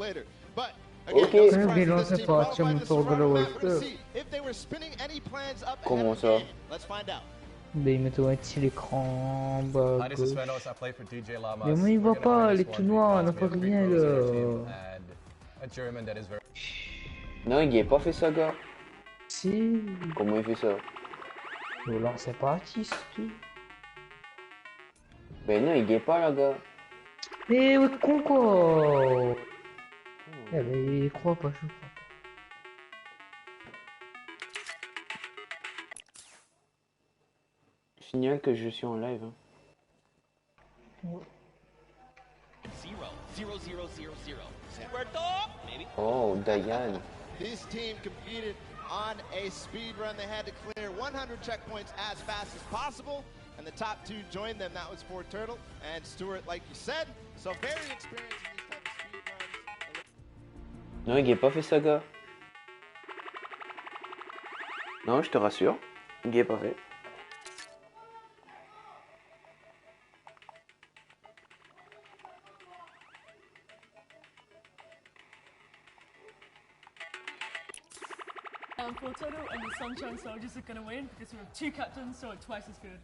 later. But Ok. Bilan c'est parti, mon tour de l'Ouest. Comment ça? Mais mettons un petit l'écran bas gauche. Mais moi il voit pas, les tout noirs, on n'a pas rien là. Non, il n'a pas fait ça, gars. Si. Comment il fait ça? Bilan c'est parti, c'est tout. Ben non, il n'est pas là, gars. Eh ouais, con quoi. Eh ben il croit pas, je crois pas. Je signale que je suis en live. Hein. Oh, Diane. This team competed on a speed run. They had to clear 100 checkpoints as fast as possible, and the top two joined them. That was Fort Turtle and Stewart, like you said. So very experienced in these types of speed runs. Non, il n'a pas fait ça, gars. Non, je te rassure. Il n'a pas fait. Fort Turtle and the Sunshine Soldiers are going to win because we have two captains, so it's twice as good.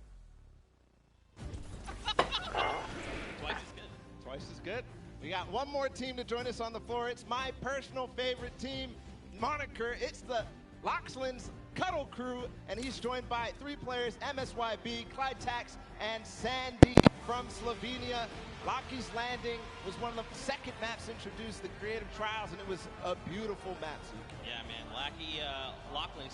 Twice as good. Twice as good. We got one more team to join us on the floor. It's my personal favorite team moniker. It's the Loxland's Cuddle Crew, and he's joined by three players, MSYB, Clyde Tax, and Sandy from Slovenia. Lockie's Landing was one of the second maps introduced, the creative trials, and it was a beautiful map. Yeah, man. Lachlan,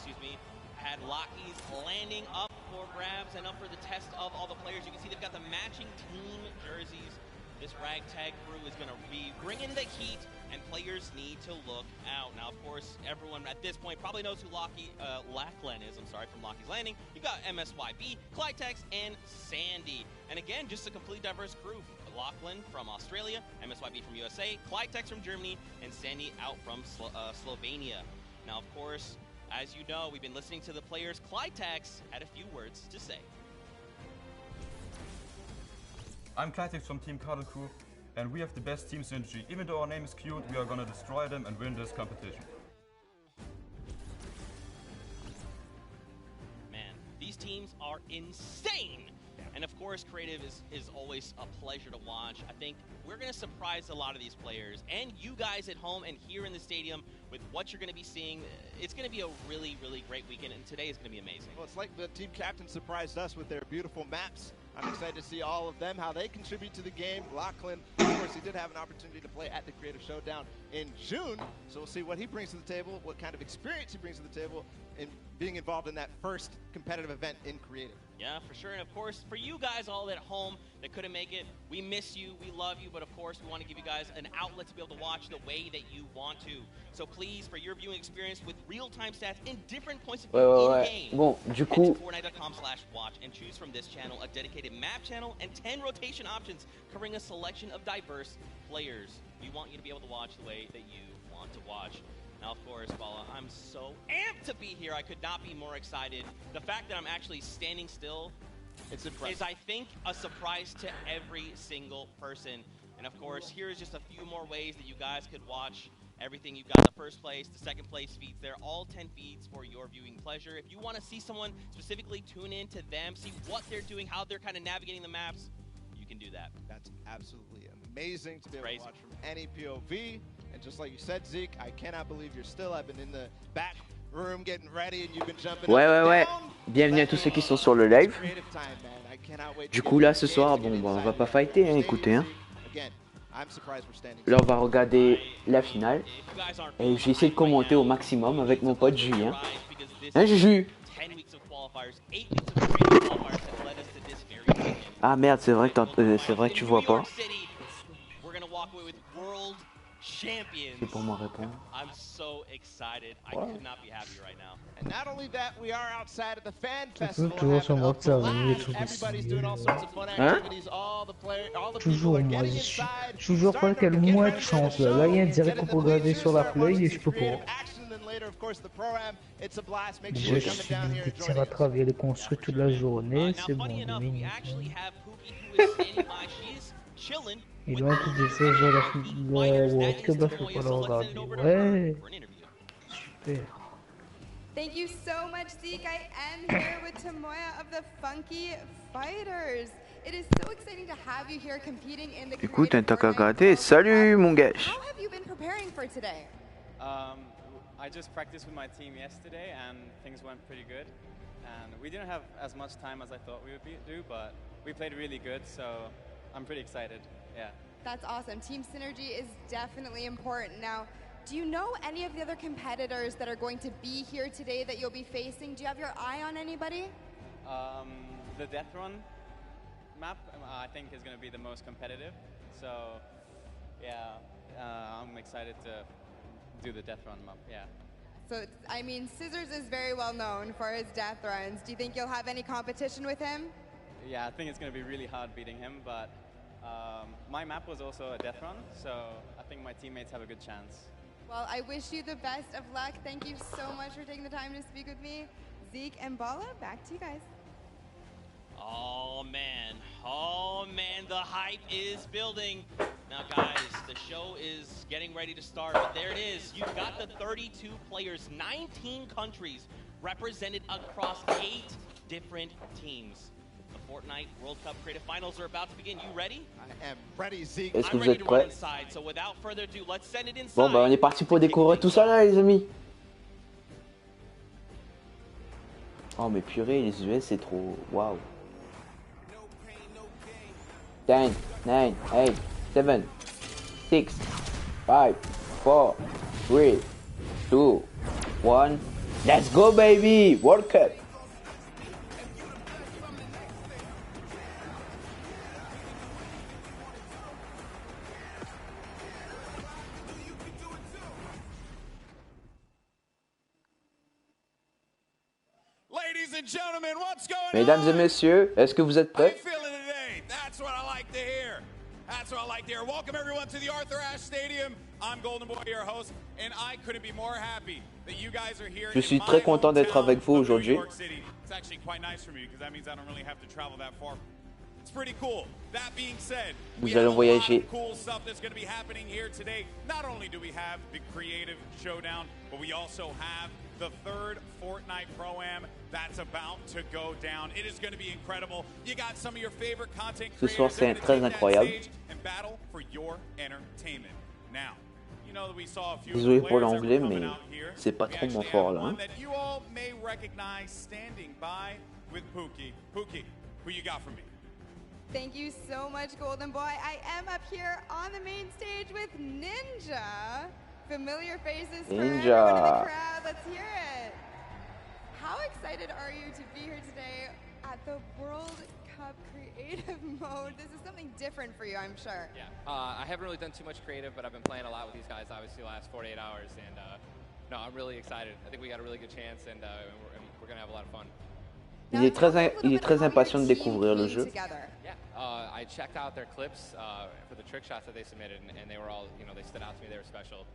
had Lockie's Landing up for grabs and up for the test of all the players. You can see they've got the matching team jerseys. This ragtag crew is going to be bringing the heat, and players need to look out. Now, of course, everyone at this point probably knows who Lachlan is. I'm sorry, from Lockie's Landing. You've got MSYB, Clytex, and Sandy. And again, just a complete diverse crew. Lachlan from Australia, MSYB from USA, Clytex from Germany, and Sandy out from Slovenia. Now, of course, as you know, we've been listening to the players. Clytex had a few words to say. I'm Clytex from Team Cuddle Crew, and we have the best team synergy. Even though our name is cute, we are gonna destroy them and win this competition. Man, these teams are insane! And of course, creative is always a pleasure to watch. I think we're going to surprise a lot of these players and you guys at home and here in the stadium with what you're going to be seeing. It's going to be a really, really great weekend, and today is going to be amazing. Well, it's like the team captain surprised us with their beautiful maps. I'm excited to see all of them, how they contribute to the game. Lachlan, of course, he did have an opportunity to play at the Creative Showdown in June, so we'll see what he brings to the table, what kind of experience he brings to the table in being involved in that first competitive event in Creative. Yeah, for sure. And of course, for you guys all at home that couldn't make it, we miss you, we love you, but of course, we want to give you guys an outlet to be able to watch the way that you want to. So please, for your viewing experience with real-time stats in different points of view in-game, bon, du coup, Fortnite.com/watch and choose from this channel a dedicated map channel and 10 rotation options covering a selection of diverse players. We want you to be able to watch the way that you want to watch. Now, of course, Bala, I'm so amped to be here. I could not be more excited. The fact that I'm actually standing still is, I think, a surprise to every single person. And of course, here's just a few more ways that you guys could watch everything. You've got the first place, the second place feeds. They're all 10 feeds for your viewing pleasure. If you want to see someone specifically, tune in to them, see what they're doing, how they're kind of navigating the maps, you can do that. That's absolutely amazing to be able to watch from any POV. And just like you said, Zeke, I cannot believe you're still. I've been in the back room getting ready and you've been jumping ouais. Bienvenue à tous ceux qui sont sur le live. Du coup là ce soir, bon bah on va pas fighter, hein, écoutez hein. Là on va regarder la finale. Et j'ai essayé de commenter au maximum avec mon pote Julien. Hein Juju? Ah merde, c'est vrai que tu vois pas. C'est pour moi répondre. I'm so excited. I could not be happier right now. And not only that, we are outside of the fan Toujours festival. sur WhatsApp, Everybody's doing all sorts of fun activities. All the people toujours are moi, getting je suis inside. toujours pas quel moins de chance là. Là il y a un direct pour regarder sur la play et je peux pas. Je suis de tirer à travers les construits toute la journée, c'est bon, Il doit te dire ça, genre le World Cup, là, faut pas le regarder. Ouais, super. Thank you so much, Zeke. I am here with Tamoya of the Funky Fighters. It is so exciting to have you here competing in the Écoute, un creative tac à Fortnite gratter. World Salut, Cup. mon gâche. How have you been preparing for today? I just practiced with my team yesterday and things went pretty good. And we didn't have as much time as I thought we would do, but we played really good, so I'm pretty excited. Yeah. That's awesome. Team synergy is definitely important. Now, do you know any of the other competitors that are going to be here today that you'll be facing? Do you have your eye on anybody? The Death Run map, I think, is going to be the most competitive. So, yeah, I'm excited to do the Death Run map, yeah. So, I mean, Scissors is very well known for his death runs. Do you think you'll have any competition with him? Yeah, I think it's going to be really hard beating him, but my map was also a death run, so I think my teammates have a good chance. Well, I wish you the best of luck. Thank you so much for taking the time to speak with me. Zeke and Bala, back to you guys. Oh man, the hype is building. Now guys, the show is getting ready to start, but there it is. You've got the 32 players, 19 countries represented across 8 different teams. The Fortnite World Cup Creative Finals are about to begin. You ready? I am ready, Zeke. Est-ce que I'm vous ready êtes to run prêts? inside, so without further ado, let's send it inside. Bon, bah, on est parti pour découvrir tout ça là, les amis. Oh, mais purée, les US, c'est trop. Waouh. 10, 9, 8, 7, 6, 5, 4, 3, 2, 1. Let's go, baby! World Cup! Ladies and gentlemen, what's going Mesdames et messieurs, est-ce que vous êtes How you prêts? feeling today? That's what I like to hear. That's what I like to hear. Welcome everyone to the Arthur Ashe Stadium. I'm Golden Boy, your host, and I couldn't be more happy that you guys are here. Je suis très content d'être avec vous aujourd'hui. It's actually quite nice for me because that means I don't really have to travel that far. It's pretty cool. That being said, we have a lot of cool stuff that's going to be happening here today. Not only do we have the creative showdown, but we also have the third Fortnite Pro-Am that's about to go down. It is going to be incredible. You got some of your favorite content creators that très incroyable. and battle for your entertainment. Now, you know that we saw a few Désolé pour players that l'anglais, were coming mais out here. c'est pas We trop mon actually fort have là. one Hein. that you all may recognize standing by with Pookie. Pookie, who you got for me? Thank you so much, Golden Boy. I am up here on the main stage with Ninja. Familiar faces for everyone in the crowd. Let's hear it. How excited are you to be here today at the World Cup Creative Mode? This is something different for you, I'm sure. Yeah, I haven't really done too much creative, but I've been playing a lot with these guys, obviously, the last 48 hours. And no, I'm really excited. I think we got a really good chance, and we're going to have a lot of fun. Il est très impatient de découvrir le jeu. Yeah, I checked out their clips for the trick shots that they submitted, and they were all, you know, they stood out to me. They were special,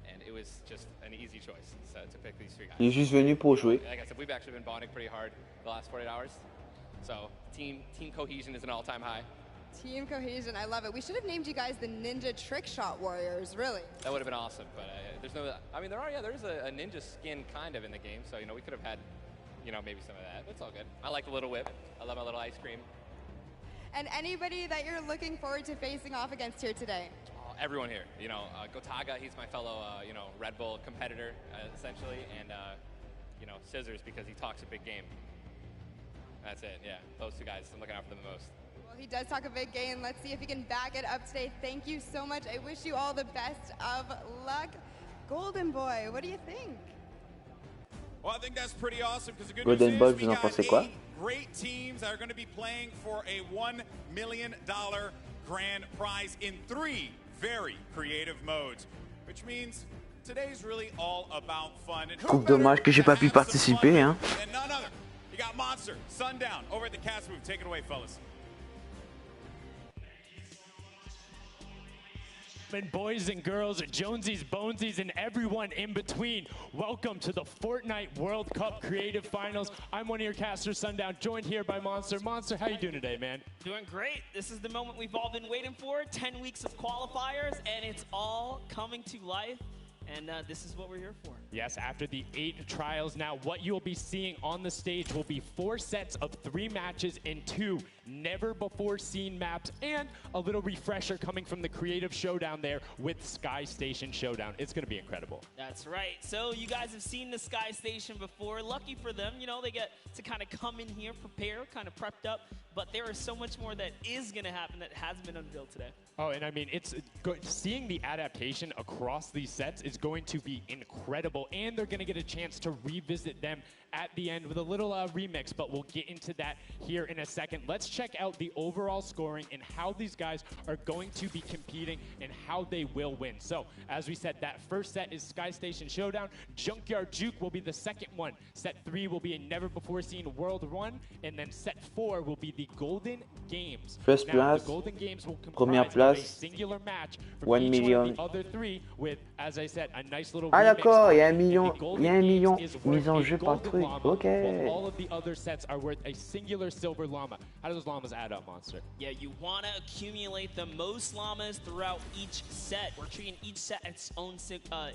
and it was just an easy choice to pick these 3 guys. Il est juste venu pour jouer. Like I said, we've actually been bonding pretty hard the last 48 hours, so team cohesion is an all-time high. Team cohesion, I love it. We should have named you guys the Ninja Trick Shot Warriors, really. That would have been awesome, but there's no. I mean, there is a ninja skin kind of in the game, so you know we could have had, you know, maybe some of that. It's all good. I like the little whip. I love my little ice cream. And anybody that you're looking forward to facing off against here today? Everyone here, you know, Gotaga, he's my fellow, you know, Red Bull competitor, essentially, and, you know, Scissors because he talks a big game. That's it, yeah. Those 2 guys, I'm looking out for them the most. Well, he does talk a big game. Let's see if he can back it up today. Thank you so much. I wish you all the best of luck. Golden Boy, what do you think? Well, I think that's pretty awesome because the good Golden news Boy, is we vous en got pensez quoi? 8 great teams that are going to be playing for a $1 million grand prize in 3 very creative modes, which means today's really all about fun. And Trouve dommage que j'ai pas pu participer, hein. And none other. You got Monster, Sundown, over at the Cast Move. Take it away, fellas. gentlemen, boys and girls, Jonesies, Bonesies, and everyone in between, welcome to the Fortnite World Cup Creative Finals. I'm one of your casters, Sundown, joined here by Monster. Monster, how you doing today, man? Doing great. This is the moment we've all been waiting for. 10 weeks of qualifiers, and it's all coming to life. And this is what we're here for. Yes, after the 8 trials now, what you'll be seeing on the stage will be 4 sets of 3 matches and 2 never-before-seen maps, and a little refresher coming from the Creative Showdown there with Sky Station Showdown. It's going to be incredible. That's right. So you guys have seen the Sky Station before. Lucky for them, you know, they get to kind of come in here, prepare, kind of prepped up. But there is so much more that is going to happen that hasn't been unveiled today. Oh, and I mean, it's good. Seeing the adaptation across these sets is going to be incredible, and they're going to get a chance to revisit them at the end with a little remix, but we'll get into that here in a second. Let's check out the overall scoring and how these guys are going to be competing and how they will win. So, as we said, that first set is Sky Station Showdown. Junkyard Juke will be the second one. Set 3 will be a never-before-seen World 1, and then set 4 will be the Golden Games. First now, place, the Golden Games will première comprise of a place, singular match from 1 each million. one of the other 3 with, as I said, a nice little Ah remix. d'accord, il y a 1 million, And the il y a 1 Golden million Games is mise en worth jeu a par golden truc. llama, Ok. while all of the other sets are worth a singular silver llama. How do those llamas add up, Monster? Yeah, you want to accumulate the most llamas throughout each set. We're treating each set as its own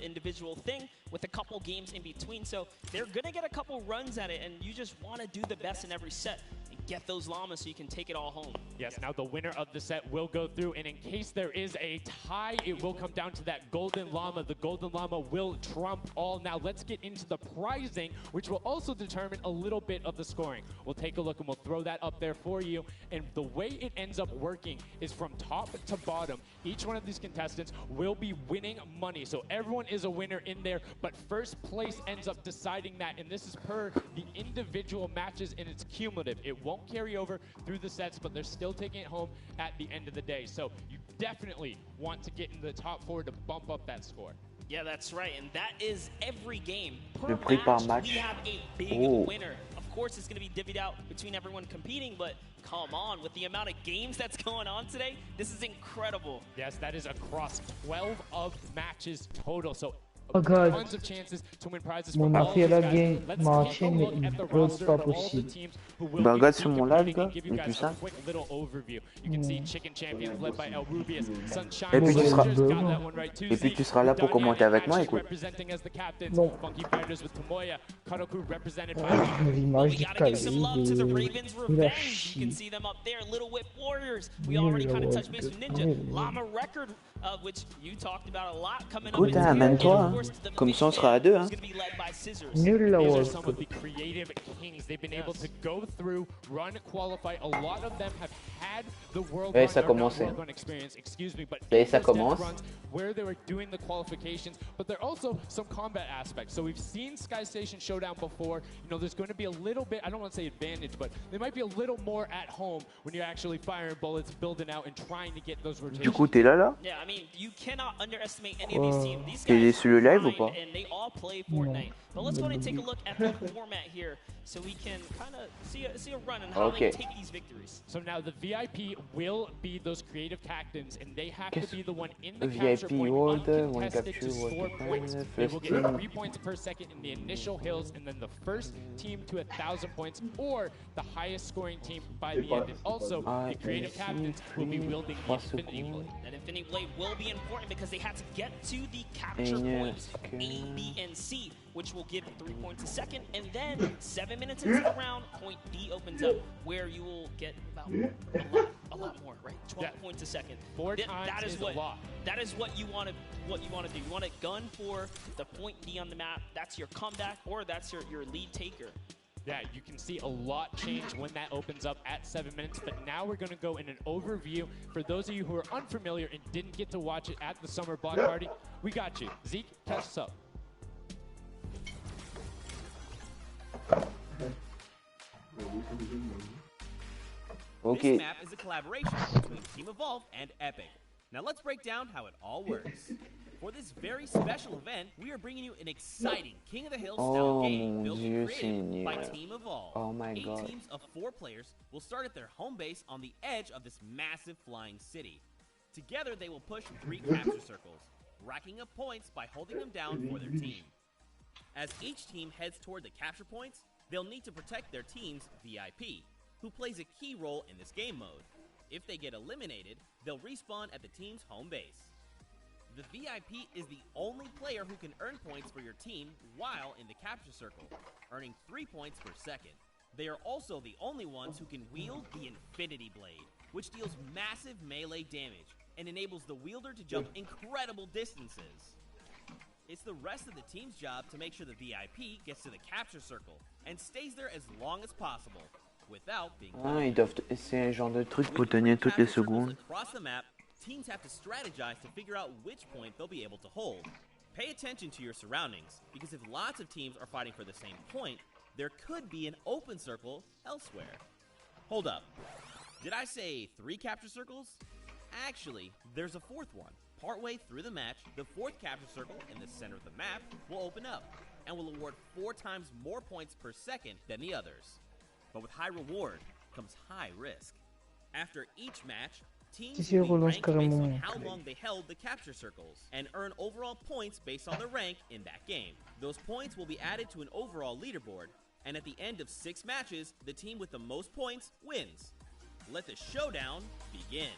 individual thing with a couple games in between. So they're going to get a couple runs at it, and you just want to do the best in every set and get those llamas so you can take it all home. Yes, now the winner of the set will go through, and in case there is a tie, it will come down to that golden llama. The golden llama will trump all. Now let's get into the prizing, which will also determine a little bit of the scoring. We'll take a look and we'll throw that up there for you. And the way it ends up working is from top to bottom. Each one of these contestants will be winning money. So everyone is a winner in there, but first place ends up deciding that. And this is per the individual matches, and it's cumulative. It won't carry over through the sets, but they're still taking it home at the end of the day. So you definitely want to get in the top 4 to bump up that score. Yeah, that's right, and that is every game. Le prix par match. We have a big Oh. winner. Of course, it's going to be divvied out between everyone competing, but come on, with the amount of games that's going on today, this is incredible. Yes, that is across 12 of matches total. So Oh god, tons of chances to win prizes mon from all of these Martial guys. game, Let's Martial, take a mais look il at the pose roster pas of all the possible. teams who will Bah, be regarde sur mon live, competing and gars, give you il est guys plus a simple. quick little overview. You can see Chicken Champions led by El Rubius, Sunshine, Et puis tu seras- Soldiers got that one right too. Et puis tu seras là pour commenter avec moi, écoute. Representing as the captains, Non. Funky Fighters with Tomoya, Cuddle represented by L'image We du gotta give some Kali, love to the Ravens' il a Revenge. You can chié. see them up there, Little Whip Warriors. We Nul already la kind of World touched base with Cup. Ninja. Nul. Llama Record, which you talked about a lot coming up. Écoute, in hein, this year. amène-toi, And of hein. course, the Comme big ça, on sera à deux, fan hein. is gonna be led by Scissors. Nul la These are World some Cup. of the creative kings. They've been able to go through, run, qualify. A lot of them have had the world Et run, ça or not commence. world run experience, excuse me, but Et in ça those commence. test runs where they were doing the qualifications, but there are also some combat aspects. So we've seen Sky Station Showdown before. You know, there's going to be a little bit, I don't want to say advantage, but there might be a little more at home when you're actually firing bullets, building out, and trying to get those rotations. Du coup, t'es là? Yeah, I mean, you cannot underestimate any of these teams. These T'es guys sur le live ou grind, pas? and they all play Fortnite. But let's go ahead and take a look at the format here so we can kind of see a run and how Okay. they take these victories. So now the VIP will be those creative captains, and they have to be the one in the VIP capture point, world, one uncontested capture, to one score defend, points. They first will get team. 3 points per second in the initial hills, and then the first team to 1,000 points, or the highest scoring team by the end. And also, the creative captains will be wielding the Infinity Blade. That Infinity Blade will be important because they had to get to the capture points A, B, and C, which will give 3 points a second. And then 7 minutes into the round, point D opens up, where you will get about a lot more, right? 12 points a second. That is a lot. That is what you want to do. You want to gun for the point D on the map. That's your comeback, or that's your lead taker. Yeah, you can see a lot change when that opens up at 7 minutes, but now we're going to go in an overview. For those of you who are unfamiliar and didn't get to watch it at the Summer Block Party, we got you. Zeke, catch us up. Okay. This map is a collaboration between Team Evolve and Epic. Now let's break down how it all works. For this very special event, we are bringing you an exciting King of the Hill style Oh game mon built Dieu, and created by Seigneur. Team Evolve. Oh my 8 God. teams of 4 players will start at their home base on the edge of this massive flying city. Together, they will push 3 capture circles, racking up points by holding them down for their team. As each team heads toward the capture points, they'll need to protect their team's VIP, who plays a key role in this game mode. If they get eliminated, they'll respawn at the team's home base. The VIP is the only player who can earn points for your team while in the capture circle, earning 3 points per second. They are also the only ones who can wield the Infinity Blade, which deals massive melee damage and enables the wielder to jump incredible distances. It's the rest of the team's job to make sure the VIP gets to the capture circle and stays there as long as possible without being c'est un genre de truc pour tenir toutes les secondes. Across the map, teams have to strategize to figure out which point they'll be able to hold. Pay attention to your surroundings, because if lots of teams are fighting for the same point, there could be an open circle elsewhere. Hold up. Did I say 3 capture circles? Actually, there's a 4th one. Partway through the match, the 4th capture circle in the center of the map will open up and will award 4 times more points per second than the others. But with high reward comes high risk. After each match, teams will be ranked based on how long they held the capture circles and earn overall points based on their rank in that game. Those points will be added to an overall leaderboard, and at the end of 6 matches, the team with the most points wins. Let the showdown begin.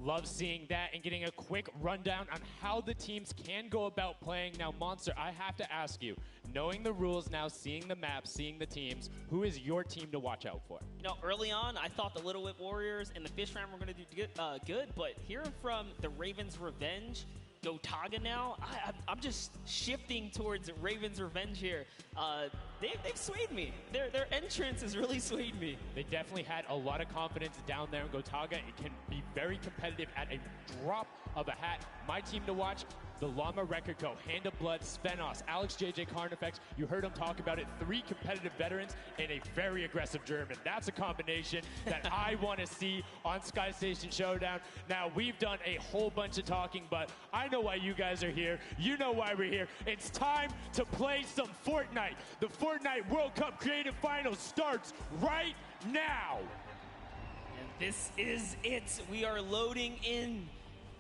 Love seeing that and getting a quick rundown on how the teams can go about playing. Now, Monster, I have to ask you, knowing the rules now, seeing the map, seeing the teams, who is your team to watch out for? You know, early on, I thought the Little Whip Warriors and the Fish Ram were going to do good, but hearing from the Ravens Revenge, Gotaga now, I'm just shifting towards Ravens Revenge here. They've swayed me. Their entrance has really swayed me. They definitely had a lot of confidence down there in Gotaga. It can be very competitive at a drop of a hat. My team to watch, the Llama Record Co., Hand of Blood, Svenos, Alex JJ Carnifex. You heard him talk about it. 3 competitive veterans and a very aggressive German. That's a combination that I want to see on Sky Station Showdown. Now, we've done a whole bunch of talking, but I know why you guys are here. You know why we're here. It's time to play some Fortnite. The Fortnite World Cup Creative Finals starts right now. And this is it. We are loading in.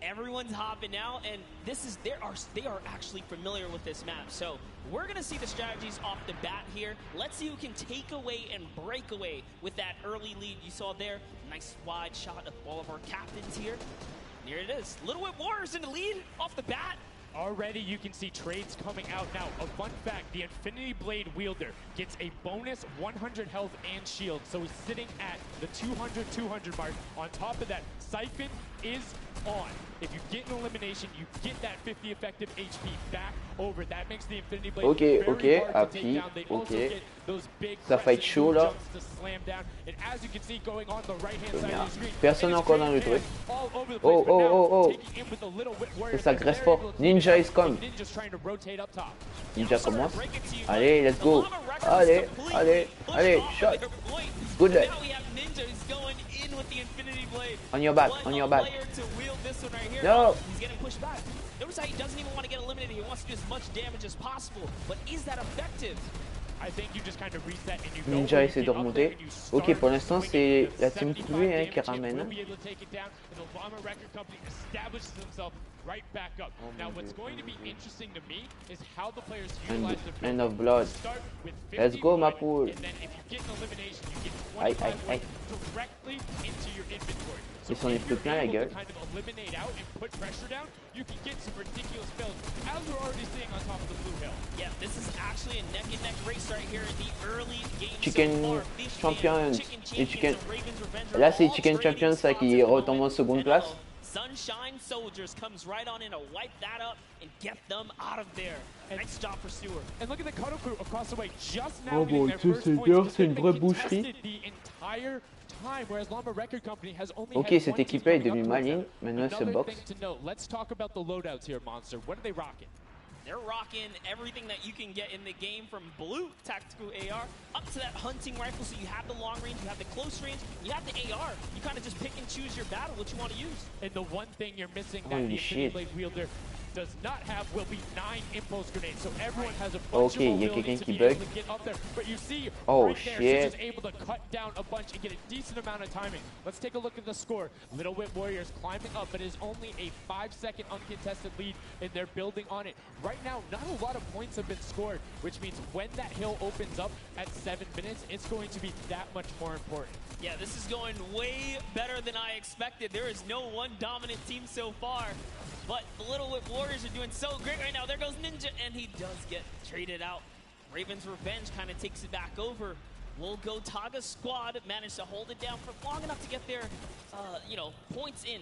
Everyone's hopping out, and they are actually familiar with this map. So we're gonna see the strategies off the bat here. Let's see who can take away and break away with that early lead you saw there. Nice wide shot of all of our captains here. Here it is. Little Whip Warriors in the lead off the bat. Already you can see trades coming out now. A fun fact, the Infinity Blade wielder gets a bonus 100 health and shield. So he's sitting at the 200 mark. On top of that, Siphon is on. If you get an elimination, you get that 50 effective HP back over. That makes the Infinity Blade ok, very hard to take down. They also get those big ça va être chaud là. to slam down. And as you can see going on the right-hand side of the screen, personne encore dans le truc. Oh. Et ça graisse fort. Ninja is come. Ninja commence. Allez, let's go. Allez, shot. Good luck. On your back. No. He's getting pushed back. Notice how he doesn't even want to get eliminated. He wants to do as much damage as possible. But is that effective? I think you just kind of reset and you go. Ninja essaie de remonter. Ok, pour l'instant, c'est la team Blue hein, qui ramène. Right back up. Now, what's going to be interesting to me is how the players utilize the Hand of Blood. Let's go, ma poule. And then if you get an elimination, you get 25 directly into your inventory. Ils s'en est pris plein la gueule. Kind of eliminate out and put pressure down, you can get some ridiculous builds, as we're already seeing on top of the blue hill. Yeah, this is actually a neck-and-neck race right here in the early game. Chicken Champions. Et Chicken... Là, c'est Chicken Champions ça, qui retombe en seconde place. Sunshine Soldiers comes right on in to wipe that up and get them out of there. Nice job for Stewart. And look at the Cuddle Crew across the way just now getting their Dieu, first points. c'est une vraie boucherie. The entire time, whereas Llama Record Company has only ok, cette équipe est devenue maligne. Maintenant, elle se boxe. Let's talk about the loadouts here, Monster. What are they rocking? They're rocking everything that you can get in the game, from blue tactical AR up to that hunting rifle. So you have the long range, you have the close range, you have the AR. You kind of just pick and choose your battle, what you want to use. And the one thing you're missing, that the Infinity Blade wielder does not have will be 9 impulse grenades. So everyone has a bunch of il y a quelqu'un qui bug. But you see, oh right shit. there, Scissors able to cut down a bunch and get a decent amount of timing. Let's take a look at the score. Little Whip Warriors climbing up, but it is only a 5-second uncontested lead, and they're building on it. Right now, not a lot of points have been scored, which means when that hill opens up at 7 minutes, it's going to be that much more important. Yeah, this is going way better than I expected. There is no one dominant team so far, but the Little Whip Warriors are doing so great right now. There goes Ninja, and he does get traded out. Raven's Revenge kind of takes it back over. Will Go Taga's squad managed to hold it down for long enough to get their, points in.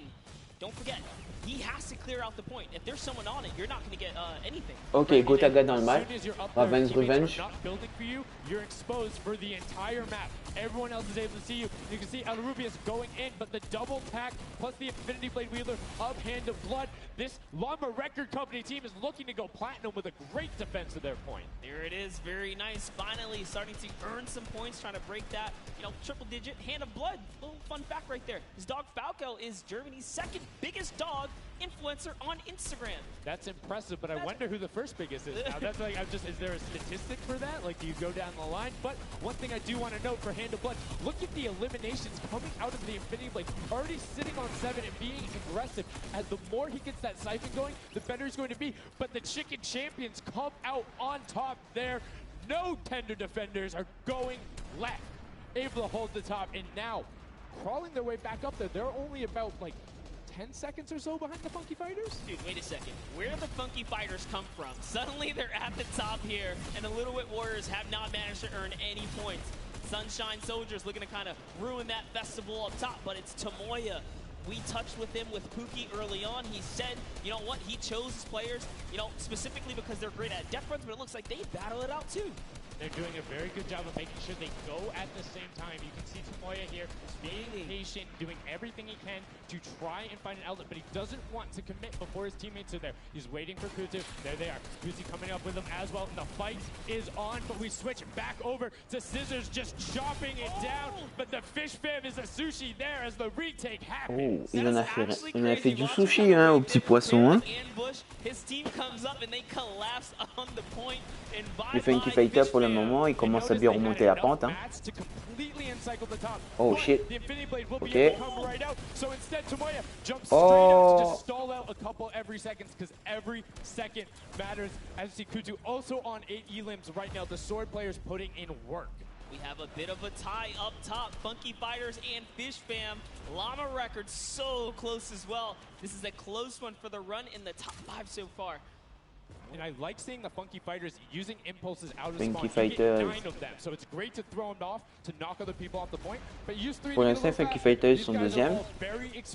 Don't forget, he has to clear out the point. If there's someone on it, you're not going to get anything. Ok, Gotaga dans le match. Raven's Revenge. You're exposed for the entire map. Everyone else is able to see you. You can see Alrubius going in, but the double tack plus the Infinity Blade Wielder of Hand of Blood. This Llama Record Company team is looking to go platinum with a great defense of their point. There it is, very nice. Finally starting to earn some points, trying to break that, triple digit. Hand of Blood, little fun fact right there. His dog Falco is Germany's second biggest dog influencer on Instagram. That's impressive, but I wonder who the first biggest is now. That's like, is there a statistic for that? Like, do you go down the line? But one thing I do want to note for Hand of Blood, look at the eliminations coming out of the Infinity Blade. Already sitting on 7 and being aggressive. As the more he gets that siphon going, the better he's going to be. But the Chicken Champions come out on top there. No tender defenders are going left. Able to hold the top, and now crawling their way back up there. They're only about like 10 seconds or so behind the Funky Fighters? Dude, wait a second. Where did the Funky Fighters come from? Suddenly they're at the top here, and the Little Whip Warriors have not managed to earn any points. Sunshine Soldiers looking to kind of ruin that festival up top, but it's Tomoya. We touched with him with Pookie early on. He said, you know what, he chose his players, specifically because they're great at depth runs, but it looks like they battle it out too. They're doing a very good job of making sure they go at the same time. You can see Tomoya here being patient, doing everything he can to try and find an outlet, but he doesn't want to commit before his teammates are there. He's waiting for Kutu. There they are. Kutu coming up with him as well, and the fight is on, but we switch back over to Scissors just chopping it down, but the fish fam is a sushi there as the retake happens. Oh, il en a fait du sushi hein, au petit poisson. Hein. Les Funky Fighters pour le moment, ils commencent à bien remonter la pente. Hein. Oh shit. Ok. Oh. We have a bit of a tie up top. Funky Fighters and Fish Fam. Llama Records so close as well. This is a close one for the run in the top 5 so far. And I like seeing the Funky Fighters using impulses out of Funky spawn. Fighters. You get 9 of them, so it's great to throw them off to knock other people off the point. But use 3 Pour l'instant, Funky Fighters sont deuxième.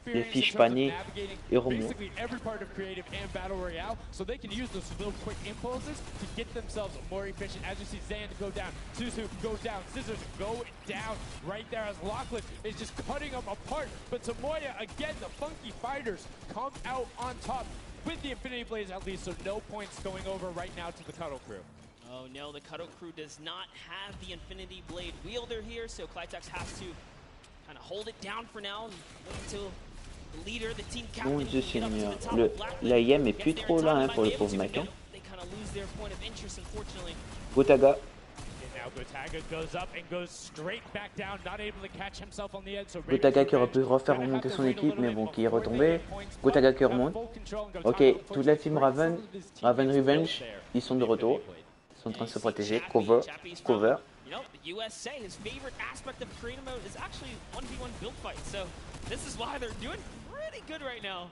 Les Fish Panic et remontent. Basically every part of creative and battle royale, so they can use those little quick impulses to get themselves more efficient. As you see Zan go down, Suzu go down, Scissors go down right there as Lachlan is just cutting them apart. But Tomoya again, the Funky Fighters come out on top with the Infinity Blades at least, so no points going over right now to the Cuddle Crew. Oh no, the Cuddle Crew does not have the Infinity Blade Wielder here, so Clytex has to kind of hold it down for now and wait until the leader, the team captain, Mon Dieu Seigneur, l'AIM est plus trop là hein, pour le pauvre mec. Hein. They kind of lose their point of interest, unfortunately. Gotaga. Gotaga goes up and goes straight back down, not able to catch himself on the edge. So Gotaga qui aurait pu refaire remonter son équipe, mais bon, qui est retombé. Gotaga qui remonte. Ok, toute la team Raven Revenge, ils sont de retour. Ils sont en train de se protéger. Cover. You know, the USA, his favorite aspect of creative mode is actually 1v1 build fight. So this is why they're doing pretty good right now.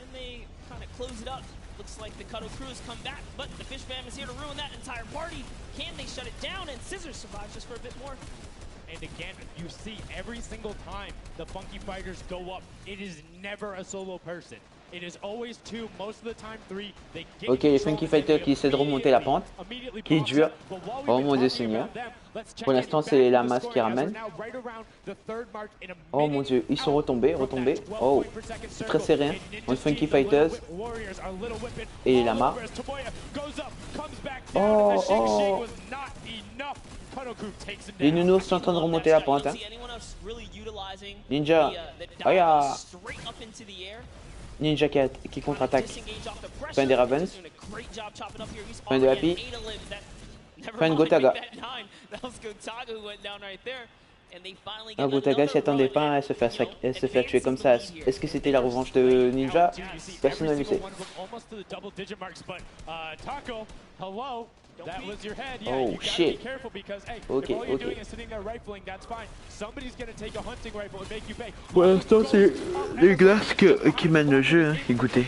And they kind of close it up. Looks like the Cuddle Crew has come back, but the Fish Fam is here to ruin that entire party. Can they shut it down? And Scissors survives just for a bit more. And again, you see every single time the Funky Fighters go up, it is never a solo person. It is always 2, most of the time 3. They get ok, les Funky Fighters qui essaient de remonter la pente, qui est dure. Oh mon Dieu Seigneur. Pour l'instant, c'est la masse qui ramène. Oh mon Dieu, ils sont retombés. Oh, c'est très serré. On Funky Fighters et les Lamas. Oh. Les nounours sont en train de remonter la pente. Hein. Ninja. Ninja qui contre-attaque. Fin des Ravens. Fin de Happy. Fin de Gotaga. Ah, Gotaga s'y attendait pas, elle se fait tuer comme ça. Est-ce que c'était la revanche de Ninja? Personne ne le sait. Oh shit. Ok, ok. Pour l'instant, c'est les glaces qui mènent le jeu, hein. Écoutez.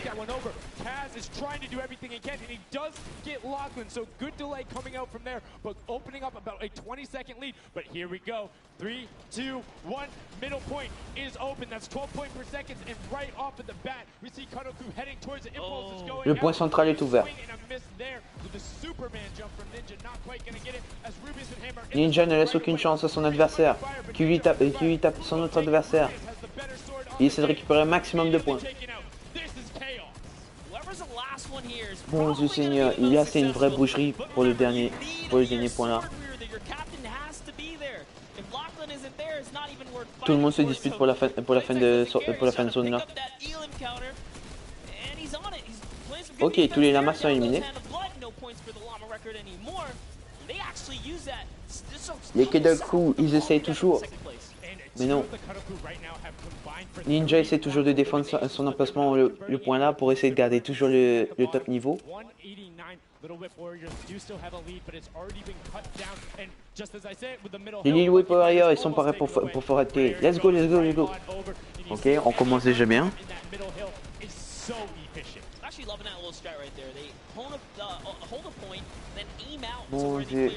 Is trying to do everything he can, and he does get Lachlan, so good delay coming out from there, but opening up about a 20-second lead. But here we go. 3, 2, 1. Middle point is open. That's 12 points per second, and right off of the bat, we see Kadoku heading towards the impulse. Is going Le point central est ouvert. Ninja ne laisse aucune chance à son adversaire, qui lui tape son autre adversaire. Il essaie de récupérer un maximum de points. Mon Dieu Seigneur, là c'est une vraie boucherie pour le dernier point là. Tout le monde se dispute pour la fin de zone là. Ok, tous les lamas sont éliminés. Les Kedal Crew, ils essayent toujours. Mais non. Ninja essaie toujours de défendre son emplacement le point là pour essayer de garder toujours le top niveau. Les Lil Whip Warriors, ils sont pareils pour Fortnite. Let's go, let's go, let's go. Ok, on commence déjà bien. Mon Dieu,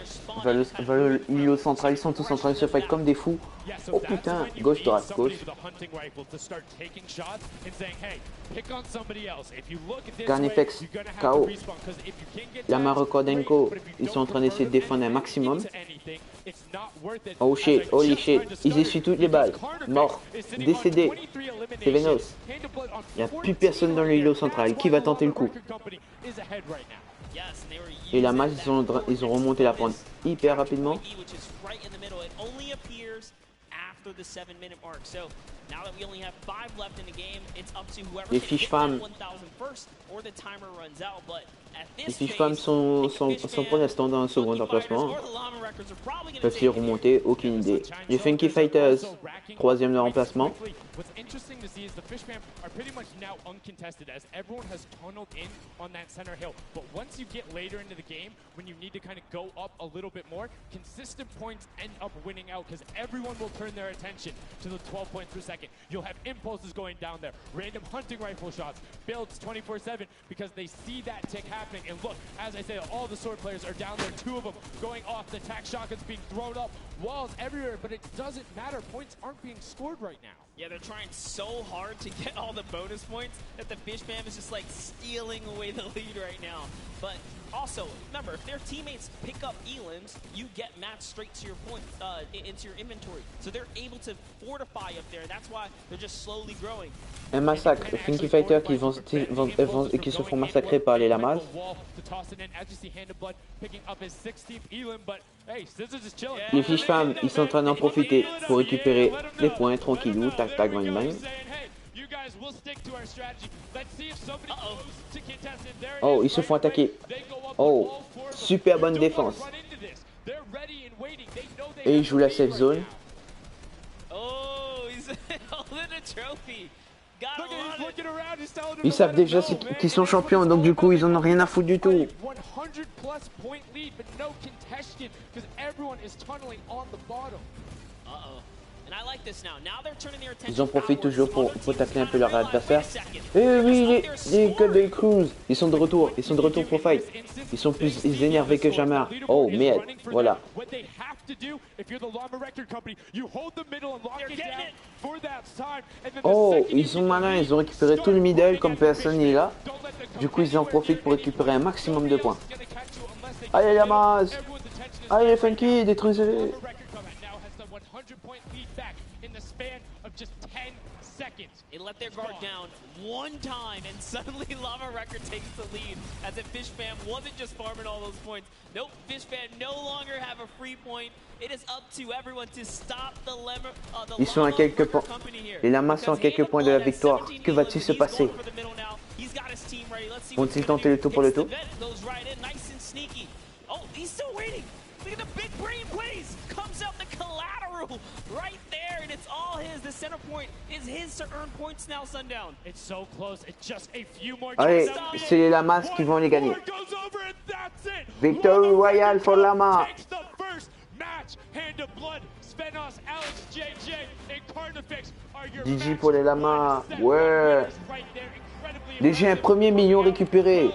le îlot central, ils sont tous en train de se fight comme des fous. Oh putain, gauche, droite, gauche. Carnifex, KO. Lama Recordenko, ils sont en train d'essayer de défendre un maximum. Oh shit, holy shit, ils essuient toutes les balles. Mort, décédé. C'est Venos. Il n'y a plus personne dans le îlot central. Qui va tenter le coup? Et la masse, ils ont remonté la pente hyper rapidement. Les fiches femmes sont pour l'instant dans un second emplacement. Peuvent-ils remonter? Aucune idée. Les Funky Fighters, troisième de remplacement. What's interesting to see is the Fishman are pretty much now uncontested as everyone has tunneled in on that center hill. But once you get later into the game, when you need to kind of go up a little bit more, consistent points end up winning out because everyone will turn their attention to the 12 points per second. You'll have impulses going down there, random hunting rifle shots, builds 24/7 because they see that tick happening. And look, as I say, all the sword players are down there, 2 of them going off, the tac shotguns being thrown up, walls everywhere, but it doesn't matter. Points aren't being scored right now. Yeah, they're trying so hard to get all the bonus points that the Fish Fam is just like stealing away the lead right now. But also, remember, if their teammates pick up elims, you get matched straight to your point, into your inventory. So they're able to fortify up there. That's why they're just slowly growing. Un massacre. Funky Fighters qui se font massacrer par les lamas. Les fiches femmes, ils sont en train d'en profiter pour récupérer les points tranquillou, tac tac bang bang. Oh, ils se font attaquer. Oh, super bonne défense. Et ils jouent la safe zone. Ils savent déjà qu'ils sont champions, donc du coup ils en ont rien à foutre du tout. Ils en profitent toujours pour tacler un peu leur adversaire. Eh oui, les Cadel Cruz, ils sont de retour pour fight. Ils sont plus énervés que jamais. Oh merde, voilà. Oh, ils sont malins, ils ont récupéré tout le middle comme personne n'est là. Du coup, ils en profitent pour récupérer un maximum de points. Allez, la masse! Allez, les Funky, détruisez-les! They let their guard down one time, and suddenly Llama Record takes the lead. As if Fish Fam wasn't just farming all those points. Nope, Fish Fam no longer have a free point. It is up to everyone to stop the Ils sont à quelques points. Les Lamas sont à quelques points de la victoire. Que va-t-il se passer? Vont-ils tenter le tour pour le tour? Oh, he's still waiting. Look at the big brain plays. Comes out the collateral right there, and it's all his. The center point is his to earn points now, Sundown. It's so close. It's just a few more. Allez, c'est les Lamas qui vont les gagner. Victory royale for Lama. GG pour les Lamas. Ouais. Déjà un premier million récupéré.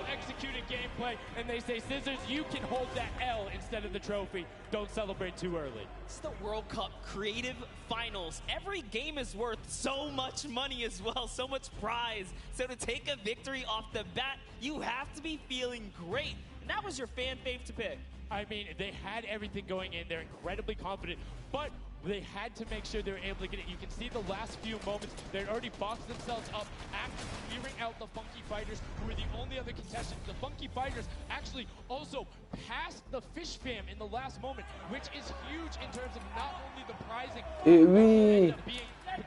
And they say, Scissors, you can hold that L instead of the trophy. Don't celebrate too early. It's the World Cup Creative Finals. Every game is worth so much money as well, so much prize. So to take a victory off the bat, you have to be feeling great. And that was your fan fave to pick. I mean, they had everything going in. They're incredibly confident, but they had to make sure they were able to get it. You can see the last few moments, they'd already boxed themselves up after clearing out the Funky Fighters, who were the only other contestants. The Funky Fighters actually also passed the Fish Fam in the last moment, which is huge in terms of not only the prizing. Et oui,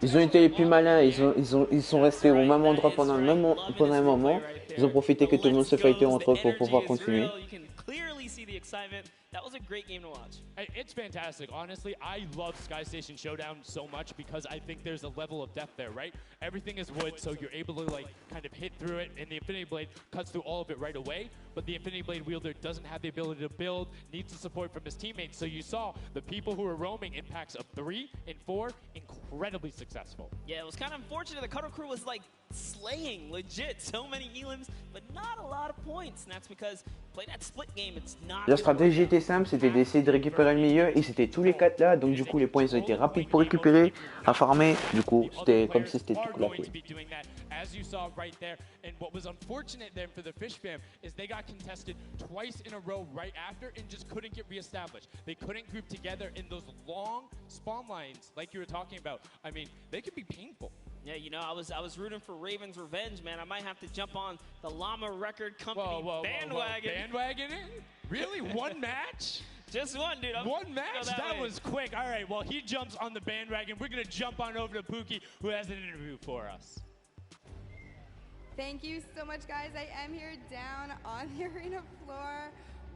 ils ont été les plus malins. Ils sont restés au même endroit pendant un moment. Ils ont profité que tout le monde se fightait entre eux pour pouvoir continuer. Clearly see the excitement. That was a great game to watch. It's fantastic. Honestly, I love Sky Station Showdown so much because I think there's a level of depth there, right? Everything is wood, so you're able to like kind of hit through it, and the Infinity Blade cuts through all of it right away. But the Infinity Blade wielder doesn't have the ability to build, needs the support from his teammates. So you saw the people who were roaming in packs of 3 and 4, incredibly successful. Yeah, it was kind of unfortunate. The Cuddle Crew was like slaying, legit, so many elims, but not a lot of points. And that's because play that split game, it's not. La stratégie était simple, c'était d'essayer de récupérer le milieu. Ils étaient tous les 4 là, donc du coup les points ils ont été rapides pour récupérer, à farmer. Du coup c'était comme si c'était tout la cool. As you saw right there, and what was unfortunate then for the Fish Fam is they got contested twice in a row right after and just couldn't get reestablished. They couldn't group together in those long spawn lines like you were talking about. I mean, they could be painful. Yeah, you know, I was rooting for Raven's revenge, man. I might have to jump on the Llama Record Company bandwagon. Bandwagoning? Really? One match? Just one, dude. One match? That was quick. All right, well, he jumps on the bandwagon. We're going to jump on over to Pookie, who has an interview for us. Thank you so much, guys. I am here down on the arena floor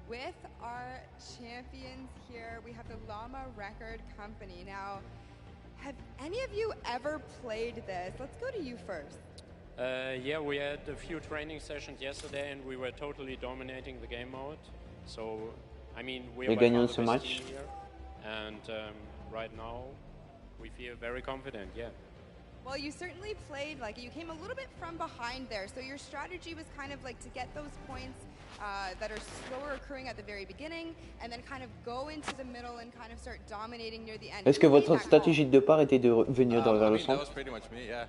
with our champions here. We have the Llama Record Company. Now, have any of you ever played this? Let's go to you first. Yeah, we had a few training sessions yesterday and we were totally dominating the game mode. So, I mean, we are by far the best team here. And right now, we feel very confident, yeah. Well, you certainly played, like, you came a little bit from behind there. So your strategy was kind of like to get those points that are slower occurring at the very beginning and then kind of go into the middle and kind of start dominating near the end. Est-ce que votre stratégie de départ était de venir vers le centre? That was pretty much me, yeah.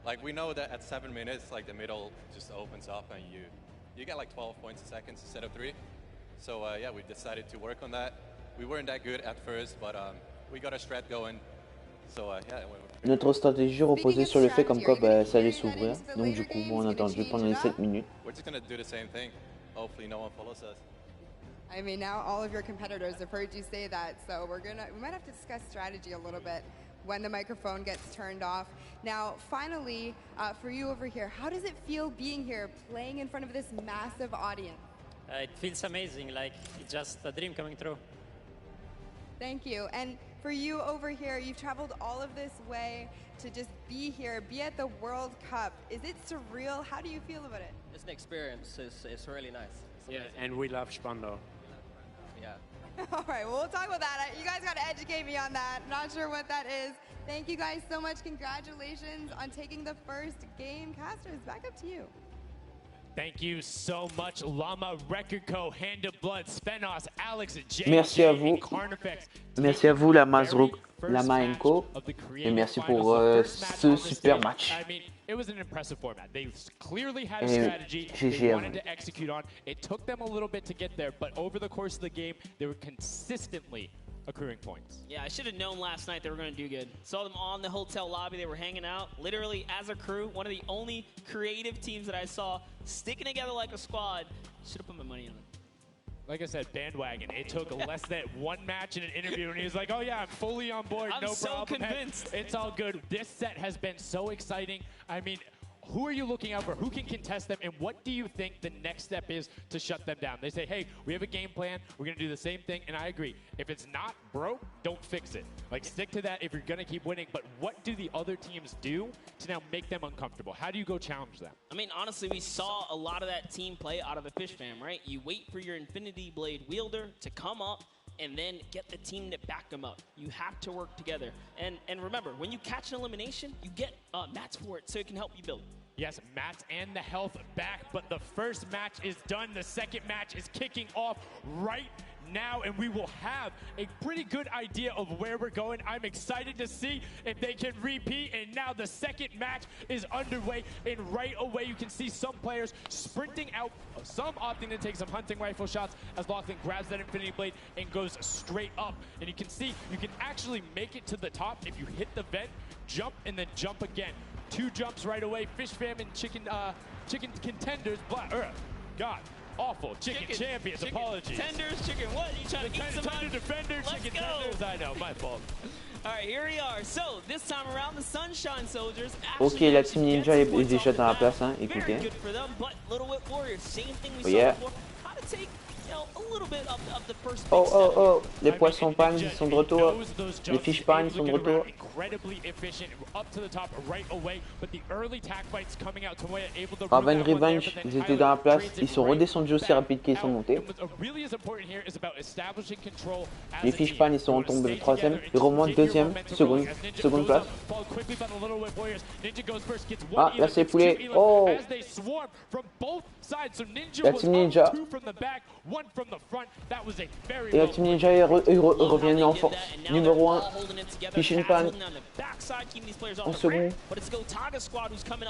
Like, we know that at 7 minutes, like, the middle just opens up and you get like 12 points a second instead of 3. So, yeah, we decided to work on that. We weren't that good at first, but we got a strat going. So, yeah. Notre stratégie reposait sur le fait comme quoi ça allait s'ouvrir. Donc du coup, on a attendu pendant les 7 minutes. We're just gonna do the same thing. Hopefully no one follows us. I mean, now all of your competitors have heard you say that, so we might have to discuss strategy a little bit when the microphone gets turned off. Now, finally, for you over here, how does it feel being here, playing in front of this massive audience? It feels amazing, like it's just a dream coming true. Thank you. And for you over here, you've traveled all of this way to just be here, be at the World Cup. Is it surreal? How do you feel about it? It's an experience. It's really nice. Yeah, and we love Spando. Yeah. All right, well, we'll talk about that. You guys got to educate me on that. Not sure what that is. Thank you guys so much. Congratulations on taking the first game. Casters, back up to you. Thank you so much, Llama Record Co, Hand of Blood, Spenos, Alex, Jay, merci à vous. Merci à vous, Lama Co. Et merci pour ce super match. It was an impressive format. They clearly had a strategy they wanted to execute on. It took them a little bit to get there, but over the course of the game, they were consistently accruing points. Yeah, I should have known last night they were going to do good. Saw them on the hotel lobby. They were hanging out. Literally, as a crew, one of the only creative teams that I saw sticking together like a squad. Should have put my money on them. Like I said, bandwagon. It took less than one match in an interview, and he was like, oh, yeah, I'm fully on board. I'm no so problem. convinced. It's all good. This set has been so exciting. I mean, who are you looking out for? Who can contest them? And what do you think the next step is to shut them down? They say, hey, we have a game plan. We're going to do the same thing. And I agree. If it's not broke, don't fix it. Like, stick to that if you're going to keep winning. But what do the other teams do to now make them uncomfortable? How do you go challenge them? I mean, honestly, we saw a lot of that team play out of the Fish Fam, right? You wait for your Infinity Blade wielder to come up and then get the team to back them up. You have to work together. And remember, when you catch an elimination, you get mats for it so it can help you build. Yes, mats and the health back, but the first match is done. The second match is kicking off right now, and we will have a pretty good idea of where we're going. I'm excited to see if they can repeat, and now the second match is underway, and right away you can see some players sprinting out, some opting to take some hunting rifle shots as Lachlan grabs that Infinity Blade and goes straight up. And you can see you can actually make it to the top if you hit the vent, jump, and then jump again. 2 jumps right away. Fish Fam and chicken contenders. God, awful. Chicken champions. Apologies. Tenders, chicken what? You trying to eat some Tender defender, chicken tenders. I know, my fault. All right, here we are. So this time around, the Sunshine Soldiers. Ok, la Team Ninja est déjà dans la place, hein. Écoutez. Good for them, but Little Whip Warriors, same thing we Oh, saw yeah. before. How to take, you know, a little bit of the first. Oh, les poissons pannes sont de retour. Les fish pannes sont de retour. Incredibly efficient, up to the top right away, but the early tack fights coming out, Tomoya able to Raven Revenge, ils étaient dans la place. Ils sont redescendus aussi rapide qu'ils sont montés. Les fish pannes, ils sont tombés 3e. Ils remontent 2e, seconde place. Ah, là c'est poulet. Oh! La Team Ninja. Et la Team Ninja revient en force. Numéro 1, Fish and Pan. En second.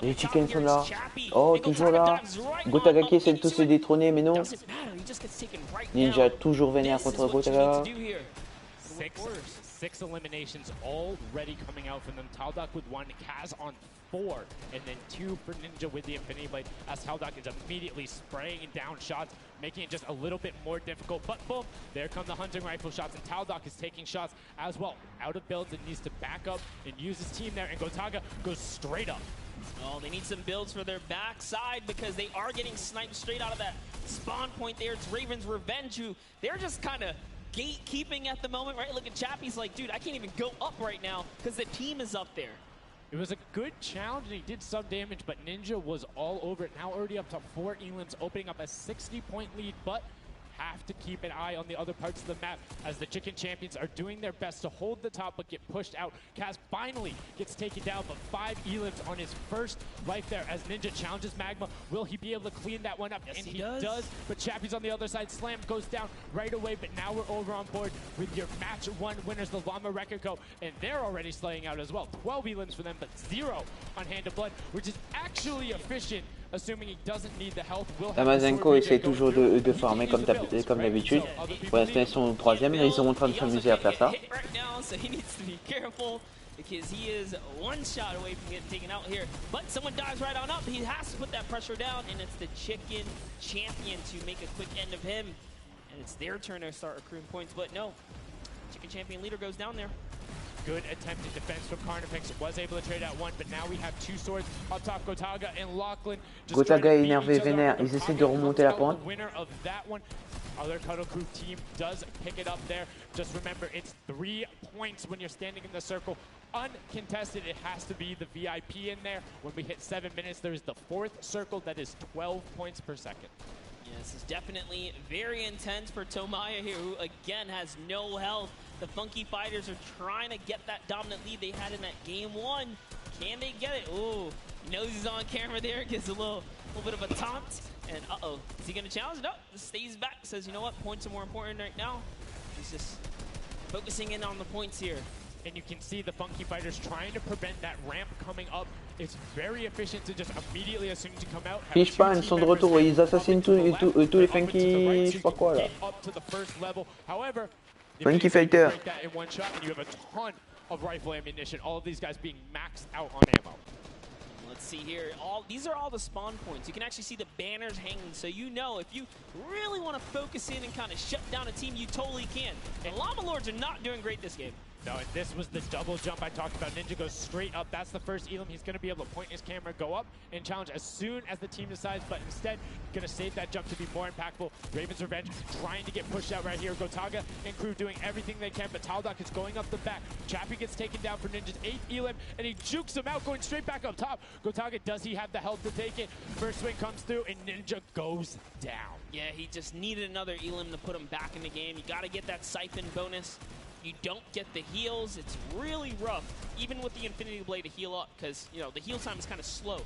Les chickens sont là. Oh, toujours là. Gotaga qui essaie de tous se détrôner, mais non. Ninja toujours vénère contre Gotaga. 6 eliminations already coming out from them. Taldock with 1, Kaz on 4, and then 2 for Ninja with the Infinity Blade, as Taldock is immediately spraying down shots, making it just a little bit more difficult. But boom, there come the hunting rifle shots, and Taldock is taking shots as well. Out of builds and needs to back up and use his team there, and Gotaga goes straight up. Oh, they need some builds for their backside because they are getting sniped straight out of that spawn point there. It's Raven's Revenge, who they're just kind of gatekeeping at the moment, right? Look at Chappie's like, dude, I can't even go up right now because the team is up there. It was a good challenge, and he did some damage, but Ninja was all over it. Now already up to 4 Elans, opening up a 60-point lead, but have to keep an eye on the other parts of the map as the Chicken Champions are doing their best to hold the top but get pushed out. Kaz finally gets taken down, but 5 Elans on his first life there as Ninja challenges Magma. Will he be able to clean that one up? Yes, and he does. But Chappie's on the other side. Slam goes down right away, but now we're over on board with your match 1 winners, the Llama Rekiko, and they're already slaying out as well. 12 Elans for them, but 0 on Hand of Blood, which is actually efficient. Tamazenko essaie toujours de farmer comme d'habitude. Pour l'instant, ils sont 3e, mais ils sont en train de s'amuser à faire ça. Because he is 1 shot away from getting taken out here. But someone dives right on up. He has to put that pressure down, and it's the Chicken Champion to make a quick end of him. And it's their turn to start accruing points, but no. Chicken Champion leader goes down there. Good attempted defense from Carnifex, was able to trade out 1, but now we have 2 swords up top. Gotaga and Lachlan. Gotaga est énervé, vénère, ils essaient de remonter la pente. Winner of that one. Other Cuddle Crew team does pick it up there. Just remember, it's 3 points when you're standing in the circle. Uncontested, it has to be the VIP in there. When we hit 7 minutes, there's the 4th circle that is 12 points per second. Yeah, this is definitely very intense for Tomaya here, who again has no health. The Funky Fighters are trying to get that dominant lead they had in that game 1. Can they get it? Ooh, knows he's on camera there, gets a little bit of a taunt. And uh-oh, is he gonna challenge? No, stays back, says, you know what, points are more important right now. He's just focusing in on the points here. And you can see the Funky Fighters trying to prevent that ramp coming up. It's very efficient to just immediately, as soon as you come out, Fish Pan sont de retour, ils assassinent tous les Funky, je sais pas quoi là. Up to the first level. However, Funky Fighter. Break that in one shot, and you have a ton of rifle ammunition. All of these guys being maxed out on ammo. Let's see here. These are all the spawn points. You can actually see the banners hanging, so you know if you really want to focus in and kind of shut down a team, you totally can. The Llama Lords are not doing great this game. No, and this was the double jump I talked about. Ninja goes straight up. That's the first Elam. He's going to be able to point his camera, go up, and challenge as soon as the team decides, but instead, going to save that jump to be more impactful. Raven's Revenge trying to get pushed out right here. Gotaga and crew doing everything they can, but Taldock is going up the back. Chappie gets taken down for Ninja's 8th Elam, and he jukes him out, going straight back up top. Gotaga, does he have the health to take it? First swing comes through, and Ninja goes down. Yeah, he just needed another Elam to put him back in the game. You got to get that siphon bonus. You don't get the heals. It's really rough, even with the Infinity Blade to heal up, because, you know, the heal time is kind of slow.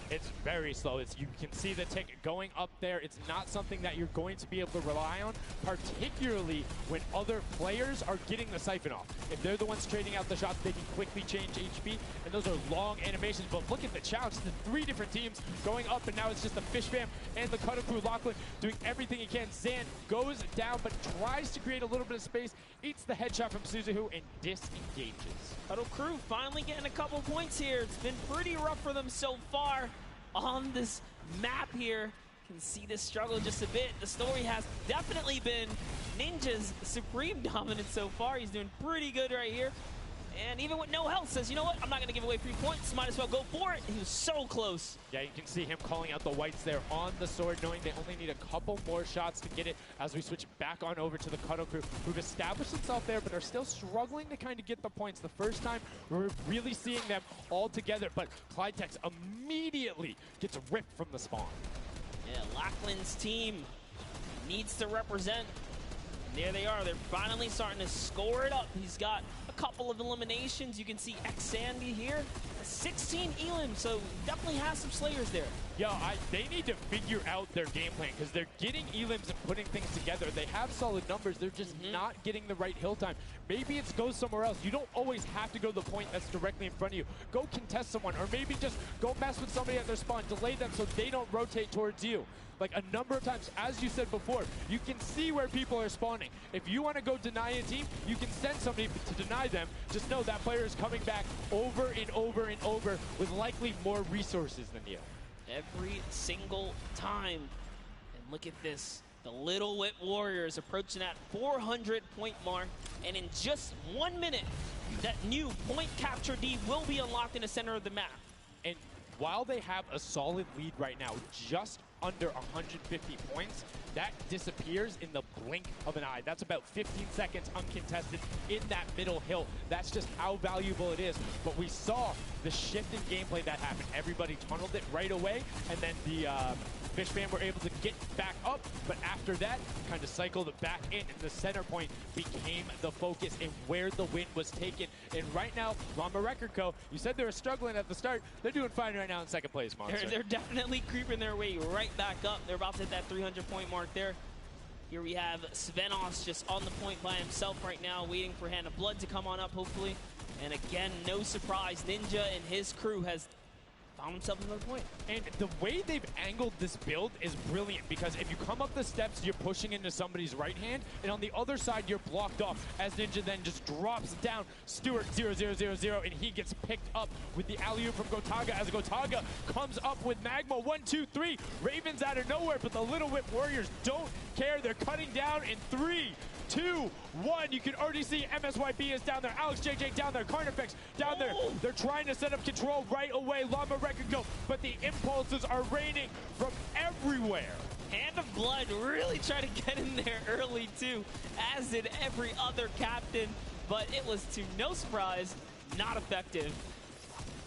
It's very slow. You can see the tick going up there. It's not something that you're going to be able to rely on, particularly when other players are getting the siphon off. If they're the ones trading out the shots, they can quickly change HP, and those are long animations. But look at the challenge. The 3 different teams going up, and now it's just the Fish Fam and the Cutter Crew. Lachlan doing everything he can. Zan goes down, but tries to create a little bit of space, eats the headshot from Suzuhu, and disengages. Cutter Crew finally getting a couple points here. It's been pretty rough for them so far on this map here. Can see this struggle just a bit. The story has definitely been Ninja's supreme dominance so far. He's doing pretty good right here. And even with no health, says, you know what, I'm not going to give away 3 points. Might as well go for it. He was so close. Yeah, you can see him calling out the whites there on the sword, knowing they only need a couple more shots to get it as we switch back on over to the Cuddle Crew, who've established themselves there, but are still struggling to kind of get the points. The first time we're really seeing them all together, but Clydetex immediately gets ripped from the spawn. Yeah, Lachlan's team needs to represent. And there they are. They're finally starting to score it up. He's got a couple of eliminations. You can see X-Sandy here. 16 Elam, so definitely has some Slayers there. Yo, they need to figure out their game plan, because they're getting Elams and putting things together. They have solid numbers. They're just not getting the right hill time. Maybe it's go somewhere else. You don't always have to go to the point that's directly in front of you. Go contest someone, or maybe just go mess with somebody at their spawn. Delay them so they don't rotate towards you. Like a number of times, as you said before, you can see where people are spawning. If you want to go deny a team, you can send somebody to deny them. Just know that player is coming back over and over and over with likely more resources than you. Every single time. And look at this. The Little Whip Warriors approaching that 400-point mark. And in just 1 minute, that new point capture D will be unlocked in the center of the map. And while they have a solid lead right now, just under 150 points, that disappears in the blink of an eye. That's about 15 seconds uncontested in that middle hill. That's just how valuable it is. But we saw the shift in gameplay that happened. Everybody tunneled it right away, and then the Fish Fam were able to get back up, but after that, kind of cycled it back in, and the center point became the focus and where the win was taken. And right now, Llama Record Co., you said they were struggling at the start. They're doing fine right now in second place, Monster. They're definitely creeping their way right back up. They're about to hit that 300-point mark there. Here we have Svenos just on the point by himself right now, waiting for Hand of Blood to come on up, hopefully. And again, no surprise, Ninja and his crew has found himself another point. And the way they've angled this build is brilliant, because if you come up the steps, you're pushing into somebody's right hand, and on the other side, you're blocked off, as Ninja then just drops down Stewart 0-0-0-0, and he gets picked up with the alley-oop from Gotaga, as Gotaga comes up with Magma 1, 2, 3. Ravens out of nowhere, but the Little Whip Warriors don't care. They're cutting down in 3, 2, 1. You can already see MSYB is down there. Alex JJ down there. Carnifex down there. They're trying to set up control right away. Llama Record go, but the impulses are raining from everywhere. Hand of Blood really tried to get in there early too, as did every other captain, but it was to no surprise, not effective.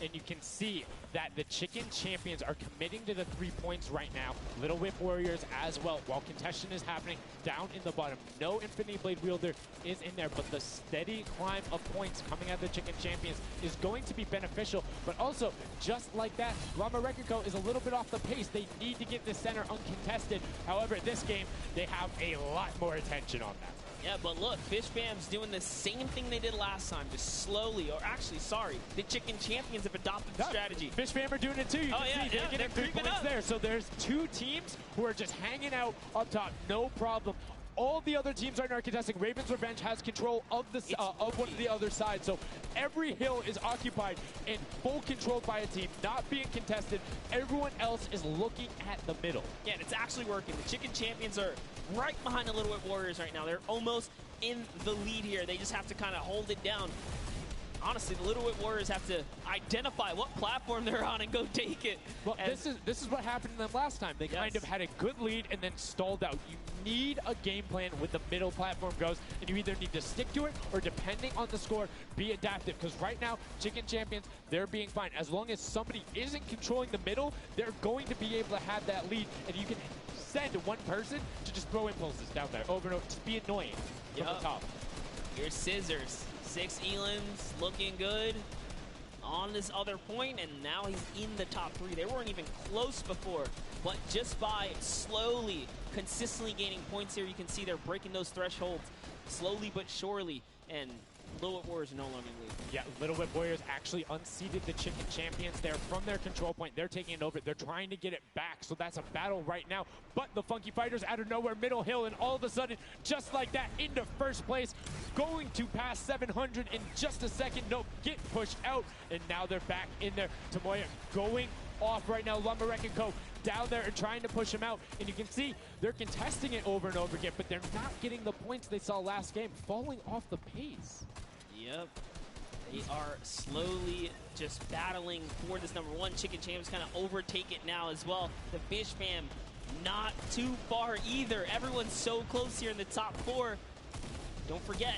And you can see that the Chicken Champions are committing to the 3 points right now. Little Whip Warriors as well. While contention is happening down in the bottom, no Infinity Blade Wielder is in there, but the steady climb of points coming out of the Chicken Champions is going to be beneficial. But also, just like that, Llama Record Co. is a little bit off the pace. They need to get the center uncontested. However, this game, they have a lot more attention on that. Yeah, but look, Fish Fam's doing the same thing they did last time, just slowly, or actually, sorry, the Chicken Champions have adopted the strategy. Fish Fam are doing it too. You can see they're getting 3 points there. So there's 2 teams who are just hanging out up top, no problem. all the other teams right now are contesting. Raven's Revenge has control of the of one of the other side, so every hill is occupied and full controlled by a team, not being contested. Everyone else is looking at the middle. Yeah, and it's actually working. The Chicken Champions are right behind the Little Whip Warriors right now. They're almost in the lead here. They just have to kind of hold it down. Honestly, the Little Whip Warriors have to identify what platform they're on and go take it. Well, this is what happened to them last time. They kind of had a good lead and then stalled out. You need a game plan when the middle platform goes, and you either need to stick to it or, depending on the score, be adaptive. Because right now, Chicken Champions, they're being fine. As long as somebody isn't controlling the middle, they're going to be able to have that lead, and you can send one person to just throw impulses down there over and over. Just be annoying from the top. Here's Scissors. 6 Elans looking good on this other point, and now he's in the top 3. They weren't even close before, but just by slowly, consistently gaining points here, you can see they're breaking those thresholds slowly but surely, and Little Whip Warriors are no longer in the lead. Yeah, Little Whip Warriors actually unseated the Chicken Champions there from their control point. They're taking it over. They're trying to get it back, so that's a battle right now. But the Funky Fighters out of nowhere, middle hill, and all of a sudden, just like that, into first place, going to pass 700 in just a second. Nope, get pushed out, and now they're back in there. Tomoya going off right now. Lumberwreck and Co. down there and trying to push him out, and you can see they're contesting it over and over again, but they're not getting the points they saw last game, falling off the pace. Yep. They are slowly just battling for this number 1. Chicken Champs kind of overtake it now as well. The Fish Fam not too far either. Everyone's so close here in the top 4. Don't forget,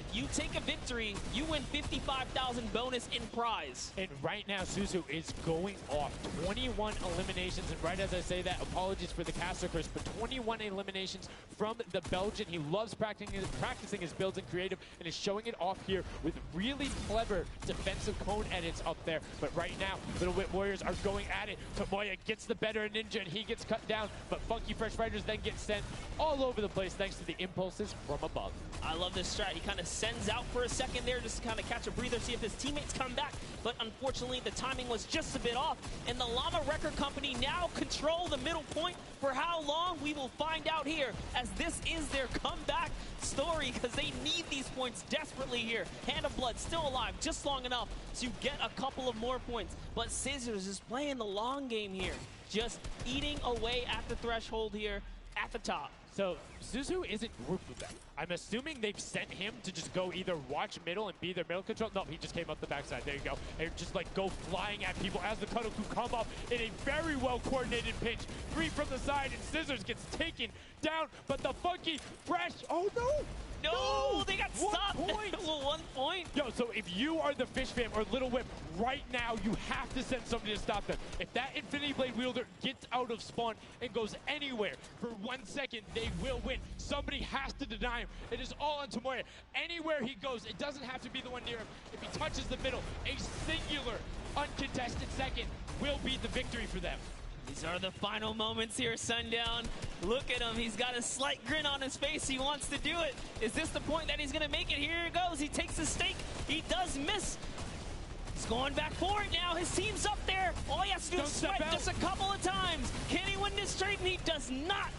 if you take a victory, you win 55,000 bonus in prize. And right now, Suzu is going off. 21 eliminations, and right as I say that, apologies for the caster curse, but 21 eliminations from the Belgian. He loves practicing his builds in creative, and is showing it off here with really clever defensive cone edits up there. But right now, Little Whip Warriors are going at it. Tomoya gets the better of Ninja, and he gets cut down, but Funky Fresh Fighters then get sent all over the place thanks to the impulses from above. I love this strat. He kind of sends out for a second there just to kind of catch a breather, see if his teammates come back. But unfortunately, the timing was just a bit off. And the Llama Record Company now control the middle point. For how long, we will find out here, as this is their comeback story, because they need these points desperately here. Hand of Blood still alive just long enough to get a couple of more points. But Scissors is playing the long game here, just eating away at the threshold here at the top. So Suzu isn't grouped with them. I'm assuming they've sent him to just go either watch middle and be their middle control. No, he just came up the backside. There you go. And just like go flying at people as the Cuddle Crew come up in a very well coordinated pinch. 3 from the side, and Scissors gets taken down. But the Funky Fresh, oh no! No, they got stopped. 1 point. Yo, so if you are the Fish Fam or Little Whip, right now you have to send somebody to stop them. If that Infinity Blade wielder gets out of spawn and goes anywhere for 1 second, they will win. Somebody has to deny him. It is all on Tomoya. Anywhere he goes, it doesn't have to be the one near him. If he touches the middle, a singular uncontested second will be the victory for them. These are the final moments here, Sundown. Look at him. He's got a slight grin on his face. He wants to do it. Is this the point that he's going to make it? Here it goes. He takes the stake. He does miss. He's going back for it now. His team's up there. All he has to do is swipe just a couple of times. Can he win this trade? And he does not.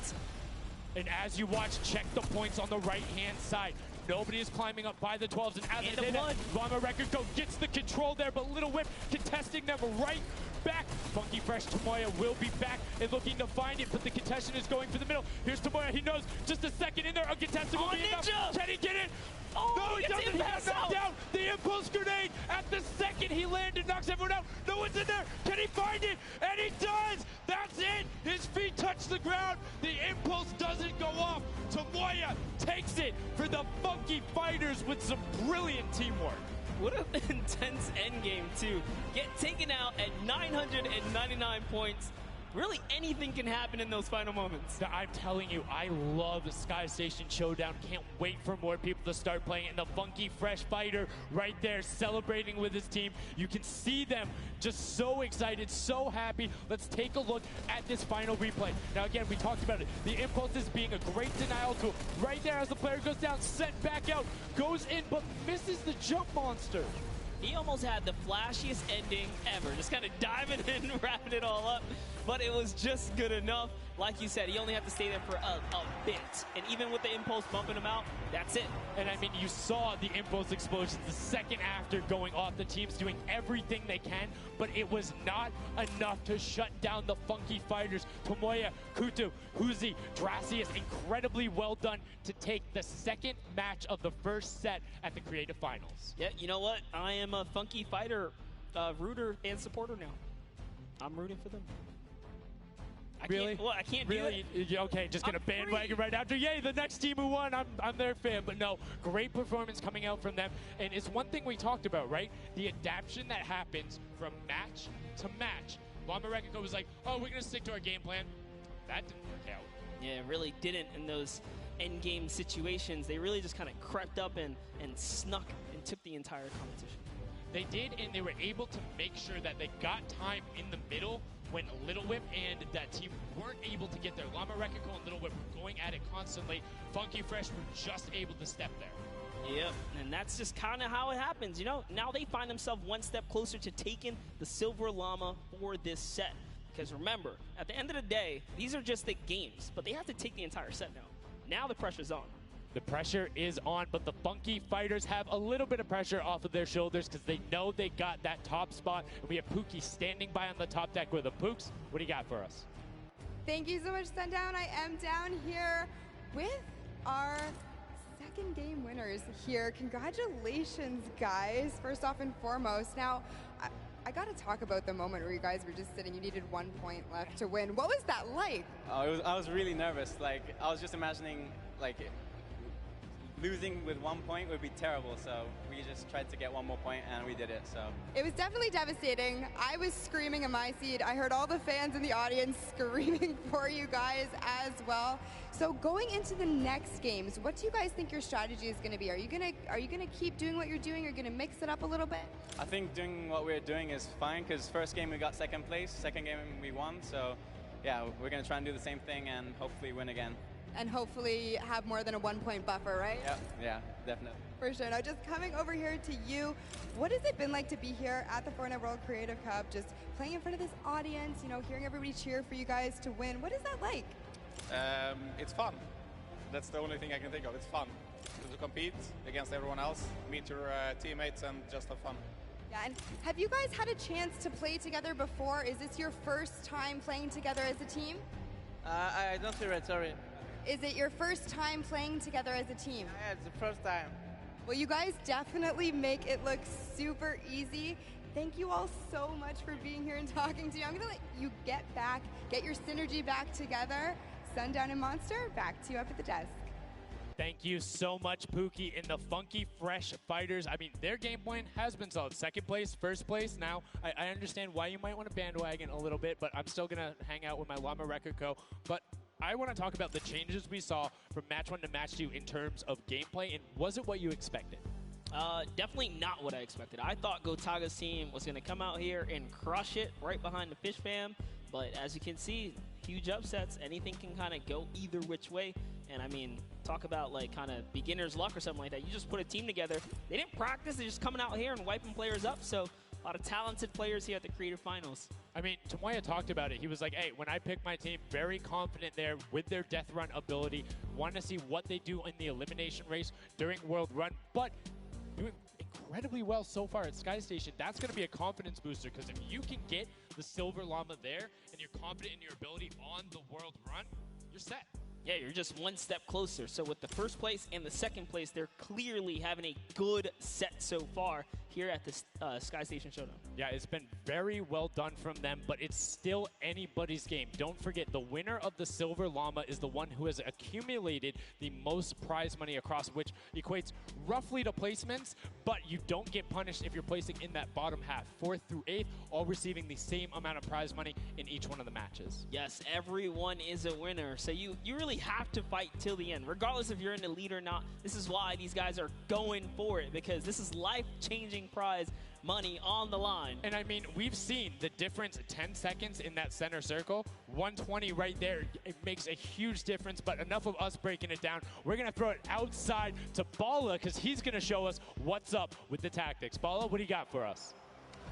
And as you watch, check the points on the right-hand side. Nobody is climbing up by the 12s. And as they did, Llama Record Co gets the control there, but Little Whip contesting them right back. Funky Fresh Tomoya will be back and looking to find it, but the contestant is going for the middle. Here's Tomoya. He knows just a second in there. Uncontested will be enough. Can he get it? Oh, no, he doesn't. He got knocked down. The impulse grenade at the second he landed knocks everyone out. No one's in there. Can he find it? And he does. That's it. His feet touch the ground. The impulse doesn't go off. Tomoya takes it for the Funky Fighters with some brilliant teamwork. What an intense endgame, too. Get taken out at 999 points. Really, anything can happen in those final moments. I'm telling you, I love the Sky Station Showdown. Can't wait for more people to start playing. And the Funky Fresh Fighter right there celebrating with his team. You can see them just so excited, so happy. Let's take a look at this final replay. Now, again, we talked about it. The impulses being a great denial tool. Right there as the player goes down, sent back out, goes in, but misses the jump monster. He almost had the flashiest ending ever. Just kind of diving in, wrapping it all up. but it was just good enough. Like you said, he only had to stay there for a bit. And even with the impulse bumping him out, that's it. And I mean, you saw the impulse explosions the second after going off. The team's doing everything they can, but it was not enough to shut down the Funky Fighters. Tomoya, Kutu, Huzi, Dracius, incredibly well done to take the second match of the first set at the Creative Finals. Yeah, you know what? I am a Funky Fighter rooter and supporter now. I'm rooting for them. I can't really? do it. Okay, just gonna bandwagon right after. Yay, the next team who won, I'm their fan. But no, great performance coming out from them. And it's one thing we talked about, right? The adaptation that happens from match to match. Llama Rekiko was like, oh, we're gonna stick to our game plan. That didn't work out. Yeah, it really didn't in those end game situations. They really just kind of crept up and snuck and took the entire competition. They did, and they were able to make sure that they got time in the middle when Little Whip and that team weren't able to get there. Llama Rekiko and Little Whip were going at it constantly. Funky Fresh were just able to step there. Yep, and that's just kind of how it happens, you know? Now they find themselves one step closer to taking the Silver Llama for this set. Because remember, at the end of the day, these are just the games, but they have to take the entire set now. Now the pressure's on. The pressure is on, but the Funky Fighters have a little bit of pressure off of their shoulders because they know they got that top spot. And we have Pookie standing by on the top deck with the Pooks. What do you got for us? Thank you so much, Sundown. I am down here with our second game winners here. Congratulations, guys, first off and foremost. Now, I got to talk about the moment where you guys were just sitting. You needed 1 point left to win. What was that like? I was really nervous. Like, I was just imagining, like, losing with 1 point would be terrible, so we just tried to get 1 more point, and we did it. So it was definitely devastating. I was screaming in my seat. I heard all the fans in the audience screaming for you guys as well. So going into the next games, what do you guys think your strategy is going to be? Are you gonna keep doing what you're doing? Or are you gonna mix it up a little bit? I think doing what we're doing is fine, because first game we got second place, second game we won. So yeah, we're gonna try and do the same thing and hopefully win again. And hopefully have more than a 1 point buffer, right? Yeah, definitely. For sure. Now, just coming over here to you, what has it been like to be here at the Fortnite World Creative Cup, just playing in front of this audience, you know, hearing everybody cheer for you guys to win? What is that like? It's fun. That's the only thing I can think of. It's fun to compete against everyone else, meet your teammates, and just have fun. Yeah, and have you guys had a chance to play together before? Is this your first time playing together as a team? I don't hear it, sorry. Is it your first time playing together as a team? Yeah, it's the first time. Well, you guys definitely make it look super easy. Thank you all so much for being here and talking to me. I'm going to let you get your synergy back together. Sundown and Monster, back to you up at the desk. Thank you so much, Pookie. And the Funky Fresh Fighters, I mean, their game plan has been solid. Second place, first place. Now, I understand why you might want to bandwagon a little bit, but I'm still going to hang out with my Llama Rekiko. But I want to talk about the changes we saw from match 1 to match 2 in terms of gameplay, and was it what you expected? Definitely not what I expected. I thought Gotaga's team was going to come out here and crush it right behind the Fish Fam, but as you can see, huge upsets. Anything can kind of go either which way, and I mean, talk about like kind of beginner's luck or something like that. You just put a team together. They didn't practice. They're just coming out here and wiping players up, so a lot of talented players here at the Creative Finals. I mean, Tomoya talked about it. He was like, hey, when I pick my team, very confident there with their death run ability. Want to see what they do in the elimination race during World Run, but doing incredibly well so far at Sky Station. That's going to be a confidence booster, because if you can get the Silver Llama there and you're confident in your ability on the World Run, you're set. Yeah, you're just one step closer. So with the first place and the second place, they're clearly having a good set so far here at the Sky Station Showdown. Yeah, it's been very well done from them, but it's still anybody's game. Don't forget, the winner of the Silver Llama is the one who has accumulated the most prize money across, which equates roughly to placements, but you don't get punished if you're placing in that bottom half. 4th through 8th, all receiving the same amount of prize money in each one of the matches. Yes, everyone is a winner. So you really have to fight till the end, regardless if you're in the lead or not. This is why these guys are going for it, because this is life-changing prize money on the line. And I mean, we've seen the difference, 10 seconds in that center circle, 120 right there. It makes a huge difference, but enough of us breaking it down. We're going to throw it outside to Bala, because he's going to show us what's up with the tactics. Bala, what do you got for us?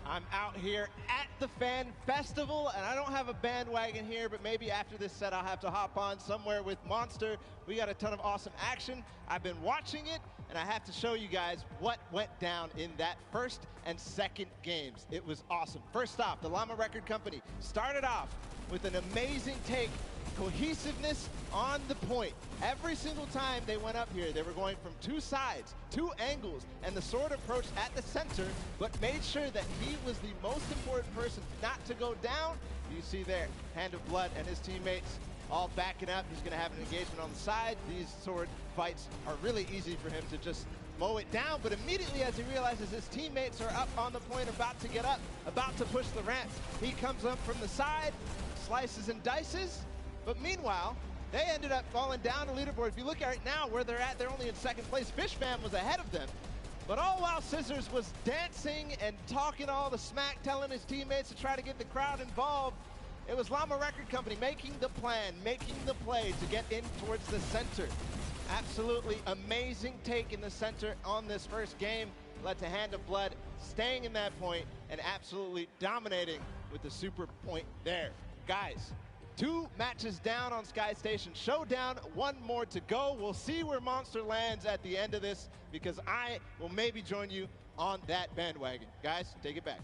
I'm out here at the Fan Festival, and I don't have a bandwagon here, but maybe after this set I'll have to hop on somewhere with Monster. We got a ton of awesome action. I've been watching it, and I have to show you guys what went down in that first and second games. It was awesome. First off, the Llama Record Company started off with an amazing take. Cohesiveness on the point. Every single time they went up here, they were going from two sides, two angles, and the sword approached at the center, but made sure that he was the most important person not to go down. You see there, Hand of Blood and his teammates all backing up. He's gonna have an engagement on the side. These sword fights are really easy for him to just mow it down, but immediately as he realizes his teammates are up on the point, about to get up, about to push the ramps, he comes up from the side, slices and dices. But meanwhile, they ended up falling down the leaderboard. If you look at it now, where they're at, they're only in second place. Fish Fam was ahead of them. But all while Scissors was dancing and talking all the smack, telling his teammates to try to get the crowd involved, it was Llama Record Company making the plan, making the play to get in towards the center. Absolutely amazing take in the center on this first game. Led to Hand of Blood staying in that point and absolutely dominating with the super point there. Guys, 2 matches down on Sky Station Showdown, 1 more to go. We'll see where Monster lands at the end of this, because I will maybe join you on that bandwagon. Guys, take it back.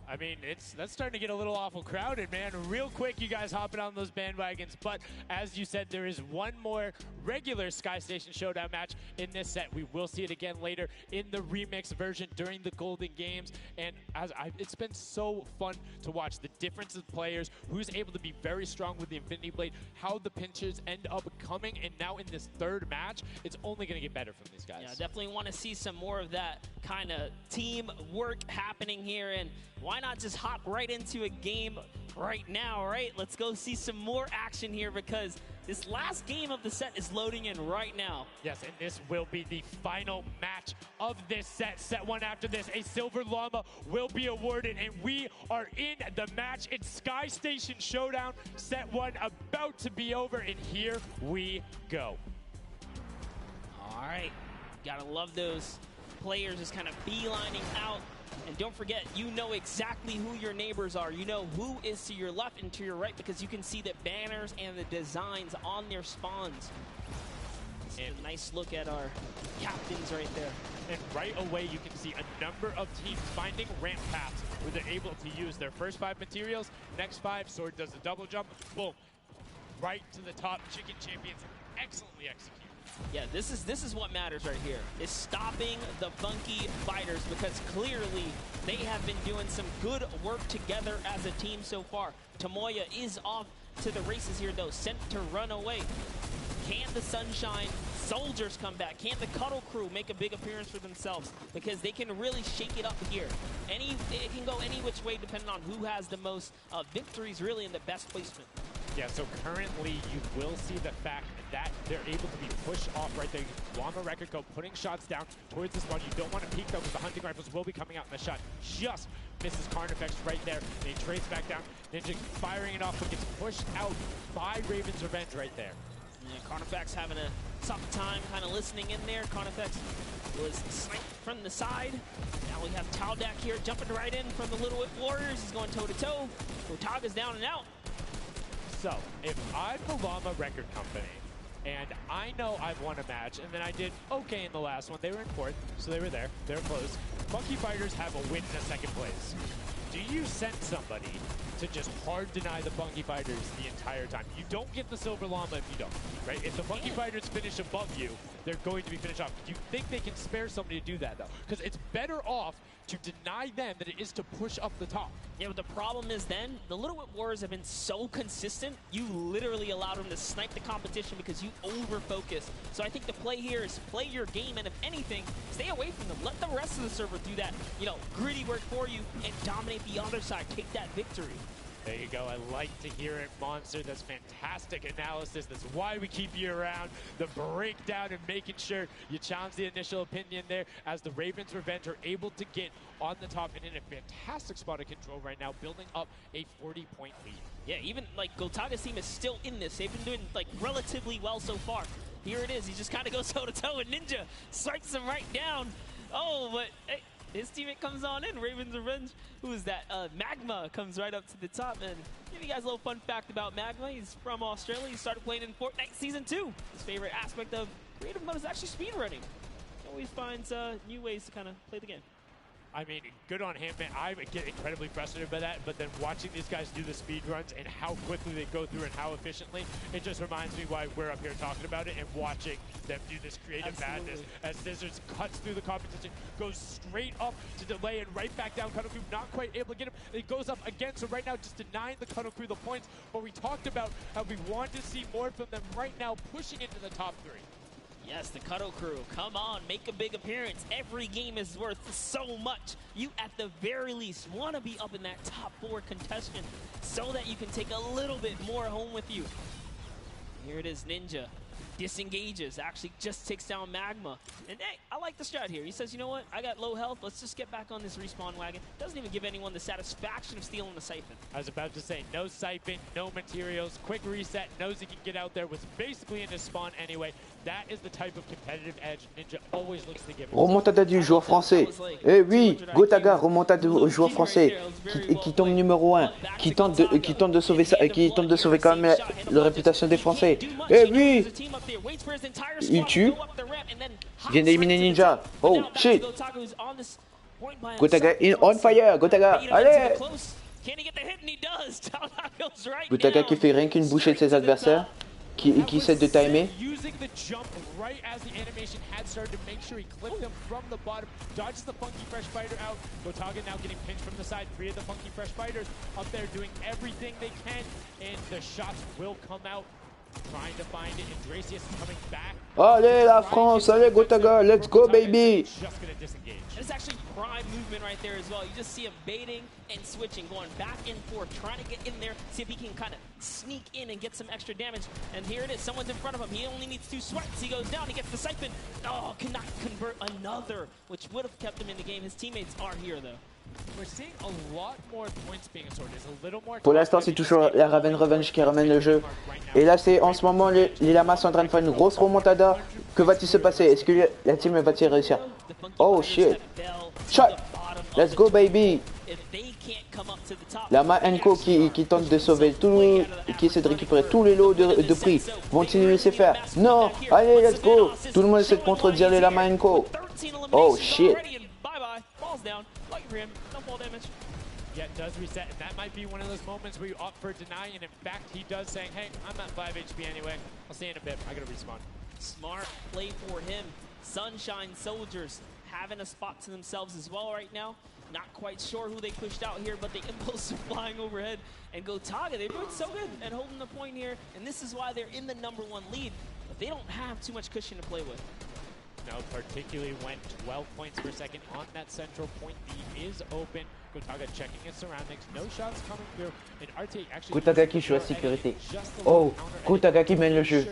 I mean, that's starting to get a little awful crowded, man. Real quick, you guys hopping on those bandwagons. But as you said, there is 1 more regular Sky Station Showdown match in this set. We will see it again later in the remix version during the Golden Games. And it's been so fun to watch the difference of players, who's able to be very strong with the Infinity Blade, how the pinches end up coming. And now in this 3rd match, it's only going to get better from these guys. Yeah, definitely want to see some more of that kind of team work happening here. And why not just hop right into a game right now, right? Let's go see some more action here, because this last game of the set is loading in right now. Yes, and this will be the final match of this set. Set 1 after this, a Silver Llama will be awarded, and we are in the match. It's Sky Station Showdown. Set 1 about to be over, and here we go. All right, gotta love those players just kind of beelining out. And don't forget, you know exactly who your neighbors are. You know who is to your left and to your right, because you can see the banners and the designs on their spawns. And a nice look at our captains right there. And right away, you can see a number of teams finding ramp paths where they're able to use their first 5 materials. Next 5, Sword does a double jump. Boom. Right to the top. Chicken Champions excellently executed. Yeah, this is what matters right here, is stopping the Funky Fighters, because clearly they have been doing some good work together as a team so far. Tomoya is off to the races here, though, sent to run away. Can the Sunshine Soldiers come back? Can the Cuddle Crew make a big appearance for themselves? Because they can really shake it up here. It can go any which way depending on who has the most victories, really, in the best placement. Yeah, so currently you will see the fact that they're able to be pushed off right there. Llama Record Co. putting shots down towards the spawn. You don't want to peek though, because the hunting rifles will be coming out in the shot. Just misses Carnifex right there. And he trades back down. Ninja firing it off, but gets pushed out by Raven's Revenge right there. Yeah, Carnifex having a tough time kind of listening in there. Carnifex was sniped from the side. Now we have Taldak here jumping right in from the Little Whip Warriors. He's going toe-to-toe. Otaga's down and out. So, if I'm the Llama Record Company, and I know I've won a match, and then I did okay in the last one, they were in 4th, so they were there, they're close. Funky Fighters have a win in a 2nd place. Do you send somebody to just hard deny the Funky Fighters the entire time? You don't get the Silver Llama if you don't, right? If the Funky Fighters finish above you, they're going to be finished off. Do you think they can spare somebody to do that, though? Because it's better off to deny them than it is to push up the top. Yeah, but the problem is then, the Little Whip Warriors have been so consistent, you literally allowed them to snipe the competition because you over-focus. So I think the play here is play your game, and if anything, stay away from them. Let the rest of the server do that, gritty work for you and dominate the other side. Take that victory. There you go. I like to hear it, Monster. That's fantastic analysis. That's why we keep you around. The breakdown and making sure you challenge the initial opinion there, as the Ravens Revenge are able to get on the top and in a fantastic spot of control right now, building up a 40-point lead. Yeah, even Gotaga's team is still in this. They've been doing relatively well so far. Here it is. He just kind of goes toe-to-toe, and Ninja strikes him right down. Oh, but hey, his teammate comes on in. Raven's Revenge. Who is that? Magma comes right up to the top. And give you guys a little fun fact about Magma. He's from Australia. He started playing in Fortnite Season 2. His favorite aspect of creative mode is actually speedrunning. Always finds new ways to kind of play the game. I mean, good on him, man. I get incredibly frustrated by that, but then watching these guys do the speed runs and how quickly they go through and how efficiently, it just reminds me why we're up here talking about it and watching them do this creative madness as Scissors cuts through the competition, goes straight up to delay and right back down Cuddle Crew, not quite able to get him. It goes up again, so right now just denying the Cuddle Crew the points, but we talked about how we want to see more from them right now, pushing into the top 3. Yes, the Cuddle Crew, come on, make a big appearance. Every game is worth so much. You, at the very least, want to be up in that top 4 contestant so that you can take a little bit more home with you. Here it is, Ninja. Disengages, actually just takes down Magma. And hey, I like the strat here. He says, you know what, I got low health, let's just get back on this respawn wagon. Doesn't even give anyone the satisfaction of stealing the Siphon. I was about to say, no Siphon, no materials, quick reset, knows he can get out there, was basically in his spawn anyway. That is the type of competitive edge Ninja always looks to give. Remontada du joueur français. Eh oui, Gotaga, remontada du joueur français qui tombe numéro 1, qui tente de sauver ça, qui tente de sauver quand même la réputation des Français. Eh oui, il tue. Il vient d'éliminer Ninja. Oh shit. Gotaga on fire. Gotaga, allez. Gotaga qui fait rien qu'une bouchée de ses adversaires. Qui essaie de timer. Using the jump right as the animation had started to make sure he clipped them from the bottom, dodges the Funky Fresh Fighter out. Gotaga now getting pinched from the side. 3 of the Funky Fresh Fighters up there doing everything they can, and the shots will come out. Trying to find it, and Dracius is coming back. Allez la France, allez Gotaga, let's go baby. Just gonna disengage. It's actually prime movement right there as well. You just see him baiting and switching, going back and forth, trying to get in there, see if he can kind of sneak in and get some extra damage. And here it is, someone's in front of him. He only needs 2 swipes. He goes down, he gets the Siphon. Oh, cannot convert another, which would have kept him in the game. His teammates are here though. We're seeing a lot more points being assorted. A little more. Pour l'instant, c'est toujours la Raven Revenge qui ramène le jeu. Et là, c'est en ce moment, les Lamas sont en train de faire une grosse remontada. Que va-t-il se passer? Est-ce que la team va-t-il réussir? Oh shit. Shot. Let's go baby. Lama Enko qui tente de sauver tout, qui essaie de récupérer tous les lots de prix. Vont-ils nous laisser faire? Non. Allez, let's go. Tout le monde essaie de contredire les Lama Enko. Oh shit. Down, lucky for him, no fall damage. Yeah, it does reset, and that might be one of those moments where you opt for deny, and in fact, he does saying, hey, I'm at 5 HP anyway. I'll see you in a bit. I gotta respawn. Smart play for him. Sunshine Soldiers having a spot to themselves as well right now. Not quite sure who they pushed out here, but the impulse are flying overhead. And Gotaga, they're doing so good at holding the point here, and this is why they're in the #1 lead, but they don't have too much cushion to play with. No, particularly when 12 points per second on that central point. B is open. Gotaga checking his surroundings. No shots coming through. And RT actually. Gotaga qui joue à sécurité. Oh, Gotaga qui mène le jeu.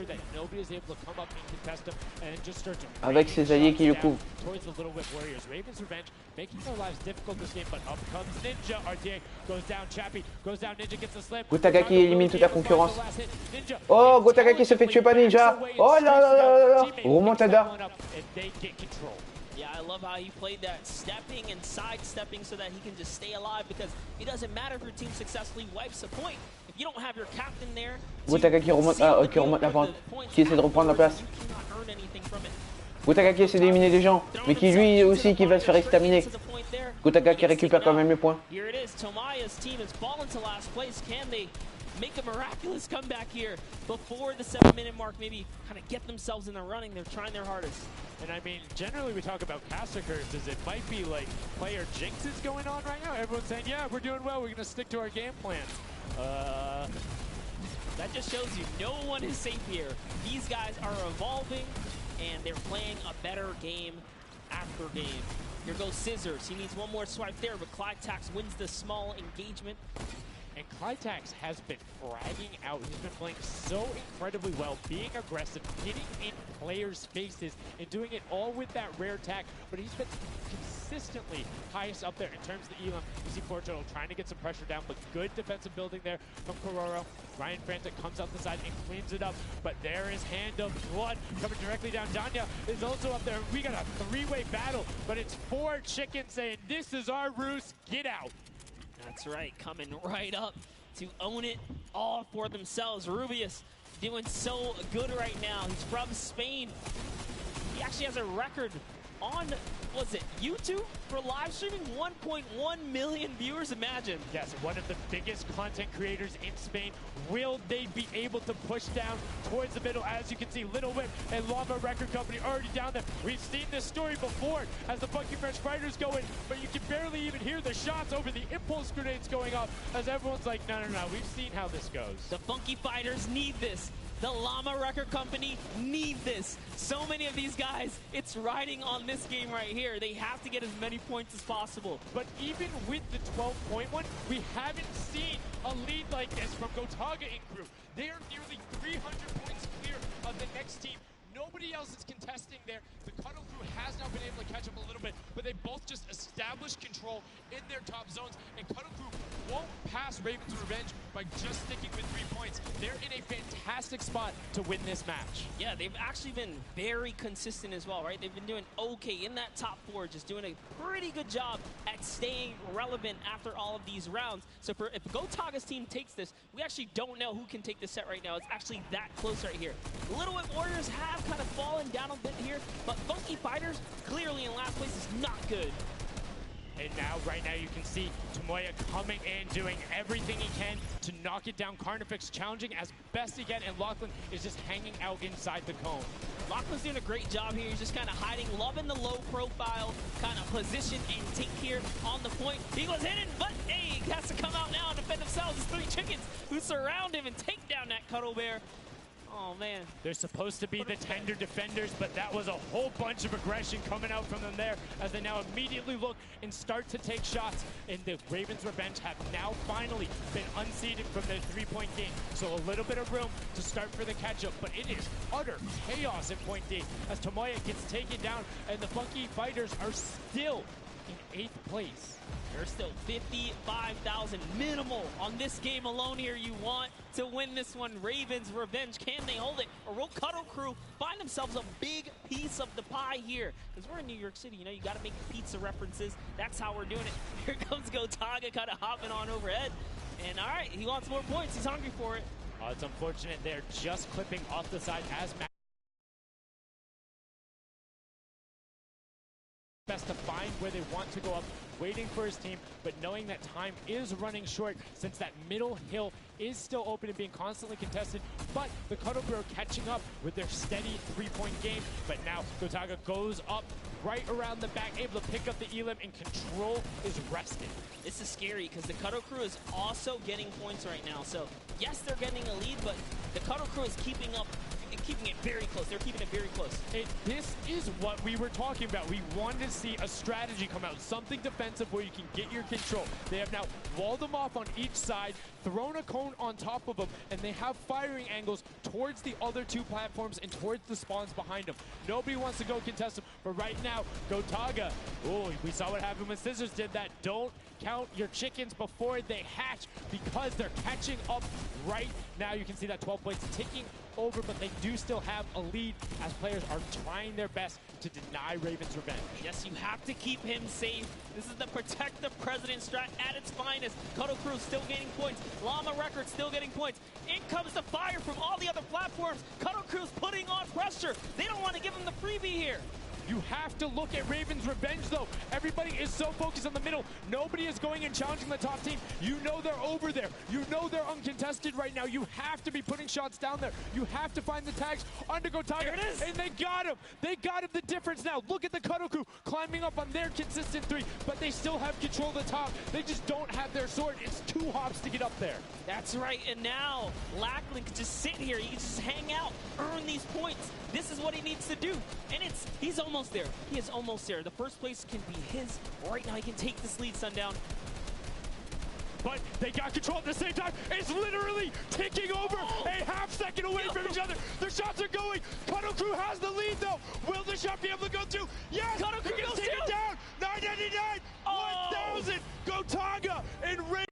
Avec ses alliés qui le couvrent. Towards the Little Whip Warriors. Raven's Revenge making their lives difficult this game, but up comes Ninja. RTA goes down. Chappie goes down. Ninja gets the slip. Gotaga qui élimine toute la concurrence. Oh, Gotaga qui se fait tuer par Ninja. Oh là là là là. Remontada. Yeah, I love how he played that, stepping and sidestepping so that he can just stay alive, because it doesn't matter if your team successfully wipes a point. If you don't have your captain there, Gotaga qui remonte la pente, qui essaie de reprendre la place. Gotaga qui essaie d'éliminer des gens, mais qui lui aussi qui va se faire exterminer. Gotaga qui récupère quand même les points. Here it is, Tomaya's team has fallen to last place. Can they make a miraculous comeback here before the 7-minute mark? Maybe kind of get themselves in the running. They're trying their hardest. And I mean, generally we talk about caster curses. It might be like player jinxes going on right now. Everyone's saying, yeah, we're doing well. We're going to stick to our game plan. That just shows you no one is safe here. These guys are evolving, and they're playing a better game after game. Here goes Scissors. He needs one more swipe there, but Clyde Tax wins the small engagement. And Clitax has been fragging out. He's been playing so incredibly well, being aggressive, getting in players' faces, and doing it all with that rare tag. But he's been consistently highest up there in terms of the elim. You see Portugal trying to get some pressure down, but good defensive building there from Kororo. Ryan Frantic comes out the side and cleans it up, but there is Hand of Blood coming directly down. Danya is also up there. We got a three-way battle, but it's 4 chickens saying, this is our roost, get out. That's right, coming right up to own it all for themselves. Rubius doing so good right now. He's from Spain. He actually has a record on, was it YouTube for live streaming? 1.1 million viewers, imagine. Yes, one of the biggest content creators in Spain. Will they be able to push down towards the middle? As you can see, Little Whip and Llama Record Company already down there. We've seen this story before as the Funky French Fighters go in, but you can barely even hear the shots over the impulse grenades going off as everyone's like, no, we've seen how this goes. The Funky Fighters need this. The Llama Record Company need this. So many of these guys, it's riding on this game right here. They have to get as many points as possible. But even with the 12-point one, we haven't seen a lead like this from Gotaga in group. They are nearly 300 points clear of the next team. Nobody else is contesting there. The Cuddle Crew has now been able to catch up a little bit, but they both just established control in their top zones, and Cuddle Crew won't pass Raven's Revenge by just sticking with 3 points. They're in a fantastic spot to win this match. Yeah, they've actually been very consistent as well, right? They've been doing okay in that top 4, just doing a pretty good job at staying relevant after all of these rounds. So if Gotaga's team takes this, we actually don't know who can take this set right now. It's actually that close right here. Little Whip Warriors have kind of fallen down a bit here, but Funky Fighters clearly in last place is not good. And now, right now, you can see Tomoya coming in, doing everything he can to knock it down. Carnifex challenging as best he can, and Lachlan is just hanging out inside the cone. Lachlan's doing a great job here. He's just kind of hiding, loving the low profile kind of position and take here on the point. He was hidden, but hey, he has to come out now and defend themselves. It's 3 chickens who surround him and take down that Cuddle Bear. Oh, man. They're supposed to be the tender defenders, but that was a whole bunch of aggression coming out from them there as they now immediately look and start to take shots. And the Ravens Revenge have now finally been unseated from their 3-point game. So a little bit of room to start for the catch-up, but it is utter chaos in point D as Tomoya gets taken down, and the Funky Fighters are still in 8th place. There's still 55,000 minimal on this game alone here. You want to win this one. Ravens Revenge, can they hold it? Or will Cuddle Crew find themselves a big piece of the pie here? Because we're in New York City, you know, you got to make pizza references. That's how we're doing it. Here comes Gotaga kind of hopping on overhead. And all right, he wants more points. He's hungry for it. It's unfortunate they're just clipping off the side as Matt. Best to find where they want to go up, waiting for his team, but knowing that time is running short since that middle hill is still open and being constantly contested, but the Cuddle Crew are catching up with their steady 3-point game. But now Gotaga goes up right around the back, able to pick up the elim, and control is rested. This is scary because the Cuddle Crew is also getting points right now. So yes, they're getting a lead, but the Cuddle Crew is keeping up, keeping it very close. They're keeping it very close. This is what we were talking about. We wanted to see a strategy come out, something defensive where you can get your control. They have now walled them off on each side, thrown a cone on top of them, and they have firing angles towards the other 2 platforms and towards the spawns behind them. Nobody wants to go contest them, but right now, Gotaga, oh, we saw what happened when Scissors did that. Don't count your chickens before they hatch because they're catching up right now. You can see that 12 points ticking over, but they do still have a lead as players are trying their best to deny Ravens Revenge. Yes, you have to keep him safe. This is the protect the president strat at its finest. Cuddle Crew still gaining points. Llama Records still getting points. In comes the fire from all the other platforms. Cuddle Crew's putting on pressure. They don't want to give him the freebie here. You have to look at Ravens Revenge, though. Everybody is so focused on the middle. Nobody is going and challenging the top team. You know they're over there. You know they're uncontested right now. You have to be putting shots down there. You have to find the tags under Gotaga. There it is. And they got him. They got him the difference now. Look at the Cuddle Crew climbing up on their consistent 3, but they still have control of the top. They just don't have their sword. It's 2 hops to get up there. That's right, and now Lachlan can just sit here. He can just hang out, earn these points. This is what he needs to do, and he's almost there. He is almost there. The first place can be his right now. He can take this lead, Sundown. but they got control at the same time. It's literally ticking over, a half second away from each other. Their shots are going. Cuddle Crew has the lead though. Will the shot be able to go through? Yes! Cuddle Crew They're gonna goes take it through. down. 999, 1000. Gotaga and Ray.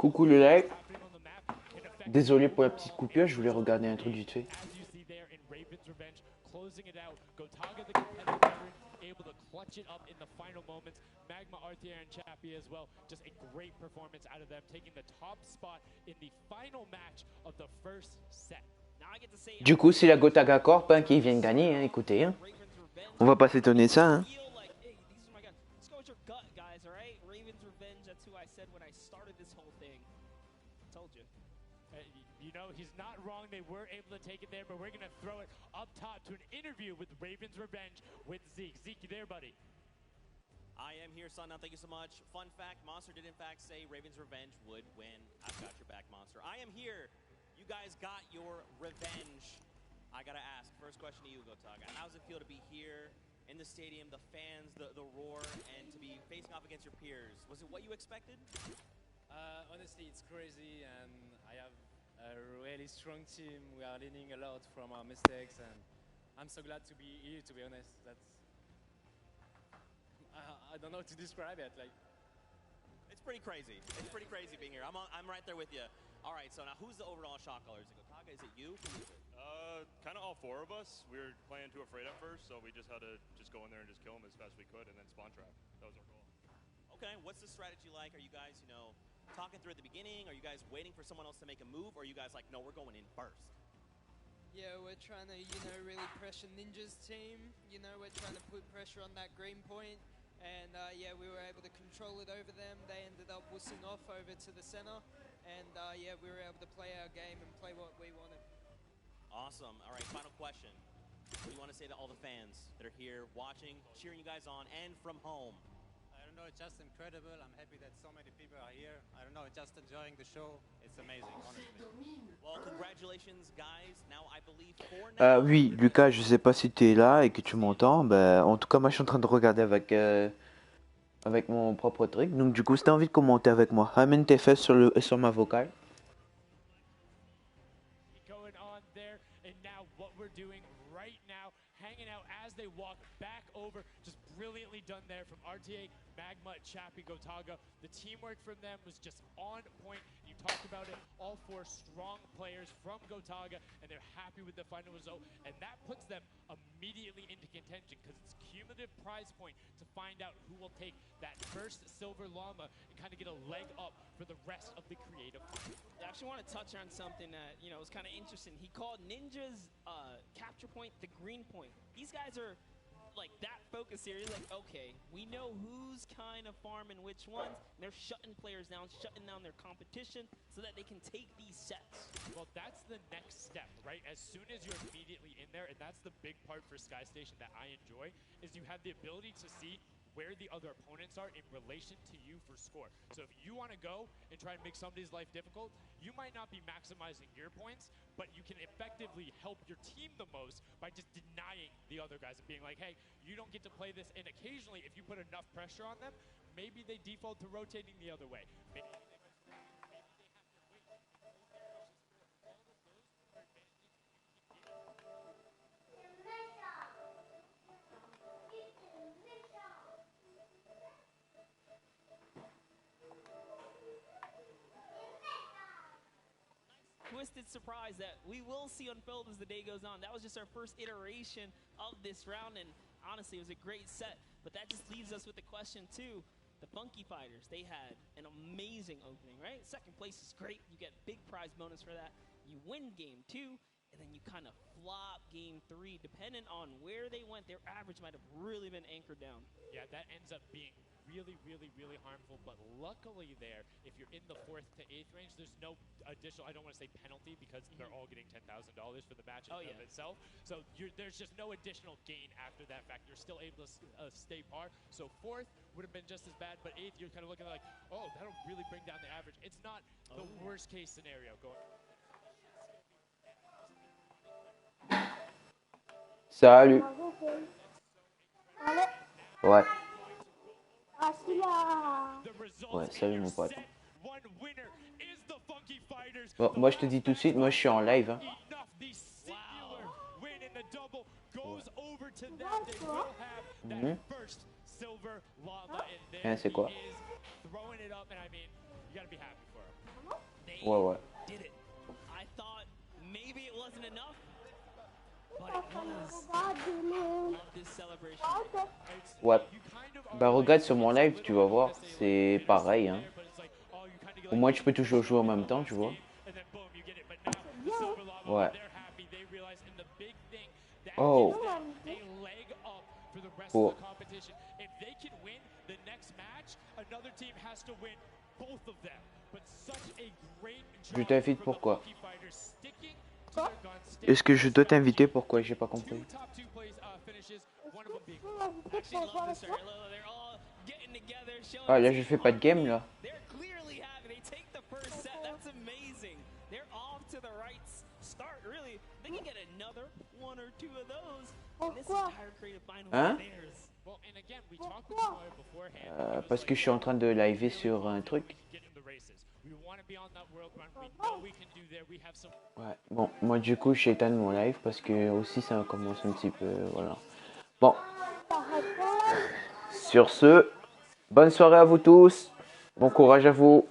Coucou le live. Désolé pour la petite coupure, je voulais regarder un truc vite fait. Closing it out, Gotaga the competitive veteran able to clutch it up in the final moments. Magma, Arthier, and Chappie as well. Just a great performance out of them, taking the top spot in the final match of the first set. Du coup, c'est la Gotaga Corp hein, qui vient de gagner, hein, écoutez. Hein. On va pas s'étonner de ça. Hein. Let's go with your gut, guys, all right? Raven's Revenge, that's who I said when I started this whole thing. Told you. You know, he's not wrong. They were able to take it there, but we're going to throw it up top to an interview with Raven's Revenge with Zeke. Zeke, you there, buddy? I am here, son. Now, thank you so much. Fun fact, Monster did in fact say Raven's Revenge would win. I've got your back, Monster. I am here. You guys got your revenge. I got to ask, first question to you, Gotaga. How does it feel to be here in the stadium, the fans, the roar, and to be facing off against your peers? Was it what you expected? Honestly, it's crazy, and I have a really strong team. We are learning a lot from our mistakes, and I'm so glad to be here, to be honest. That's I don't know how to describe it. Like, it's pretty crazy. It's pretty crazy being here. I'm right there with you. All right, so now who's the overall shot caller? Is it Gotaga? Is it you? Who is it? Kind of all four of us. We were playing too afraid at first, so we just had to just go in there and just kill them as fast as we could, and then spawn trap. That was our goal. Okay, what's the strategy like? Are you guys, talking through at the beginning? Are you guys waiting for someone else to make a move? Or are you guys like, no, we're going in first? Yeah, we're trying to, really pressure Ninja's team. We're trying to put pressure on that green point. And yeah, we were able to control it over them. They ended up wussing off over to the center. And yeah, we were able to play our game and play what we wanted. Awesome. All right, final question. What do you want to say to all the fans that are here watching, cheering you guys on, and from home? I don't know, it's just incredible. I'm happy that so many people are here. I don't know, just enjoying the show. It's amazing, honestly. Well, congratulations, guys. Now, I believe oui, Lucas, je sais pas si tu es là et que tu m'entends. En tout cas, moi, je suis en train de regarder avec mon propre truc. Donc, du coup, si tu as envie de commenter avec moi, amène tes fesses sur ma vocale. Going on there, and now what we're doing right now, hanging out as they walk back over, just brilliantly done there from RTA, Magma, Chappie, Gotaga. The teamwork from them was just on point. You talked about it, all four strong players from Gotaga, and they're happy with the final result, and that puts them immediately into contention because it's cumulative prize point to find out who will take that first silver llama and kind of get a leg up for the rest of the creative final. I actually want to touch on something that, was kind of interesting. He called Ninja's capture point the green point. These guys are like that focused here. He's like, okay, we know who's kind of farming which ones. And they're shutting players down, shutting down their competition so that they can take these sets. Well, that's the next step, right? As soon as you're immediately in there, and that's the big part for Sky Station that I enjoy, is you have the ability to see where the other opponents are in relation to you for score. So if you want to go and try and make somebody's life difficult, you might not be maximizing your points, but you can effectively help your team the most by just denying the other guys and being like, hey, you don't get to play this. And occasionally, if you put enough pressure on them, maybe they default to rotating the other way. Maybe they have to wait. twisted surprise that we will see unfold as the day goes on. That was just our first iteration of this round, and honestly, it was a great set. But that just leaves us with the question, too. The Funky Fighters, they had an amazing opening, right? Second place is great. You get big prize bonus for that. You win game 2, and then you kind of flop game 3. Depending on where they went, their average might have really been anchored down. Yeah, that ends up being really, really, really harmful. But luckily there, if you're in the 4th to 8th range, there's no additional, I don't want to say penalty, because they're all getting $10,000 for the match in itself. So there's just no additional gain after that fact. You're still able to stay par. So 4th would have been just as bad, but 8th, you're kind of looking like, oh, that'll really bring down the average. It's not the worst case scenario going. Salut. Ouais. Ouais, salut mon pote. Bon, moi je te dis tout de suite, moi je suis en live. Hein. Mmh. Hein, c'est quoi? Ouais, ouais. Ouais. Bah regarde sur mon live, tu vas voir, c'est pareil. Hein. Au moins tu peux toucher au jeu en même temps, tu vois. Ouais. Oh. Pour. Je t'invite pourquoi? Est-ce que je dois t'inviter pourquoi? J'ai pas compris. Ah là je fais pas de game là. Hein? Parce que je suis en train de live sur un truc. Ouais, bon, moi du coup je éteins mon live parce que aussi ça commence un petit peu, voilà. Bon, sur ce, bonne soirée à vous tous, bon courage à vous.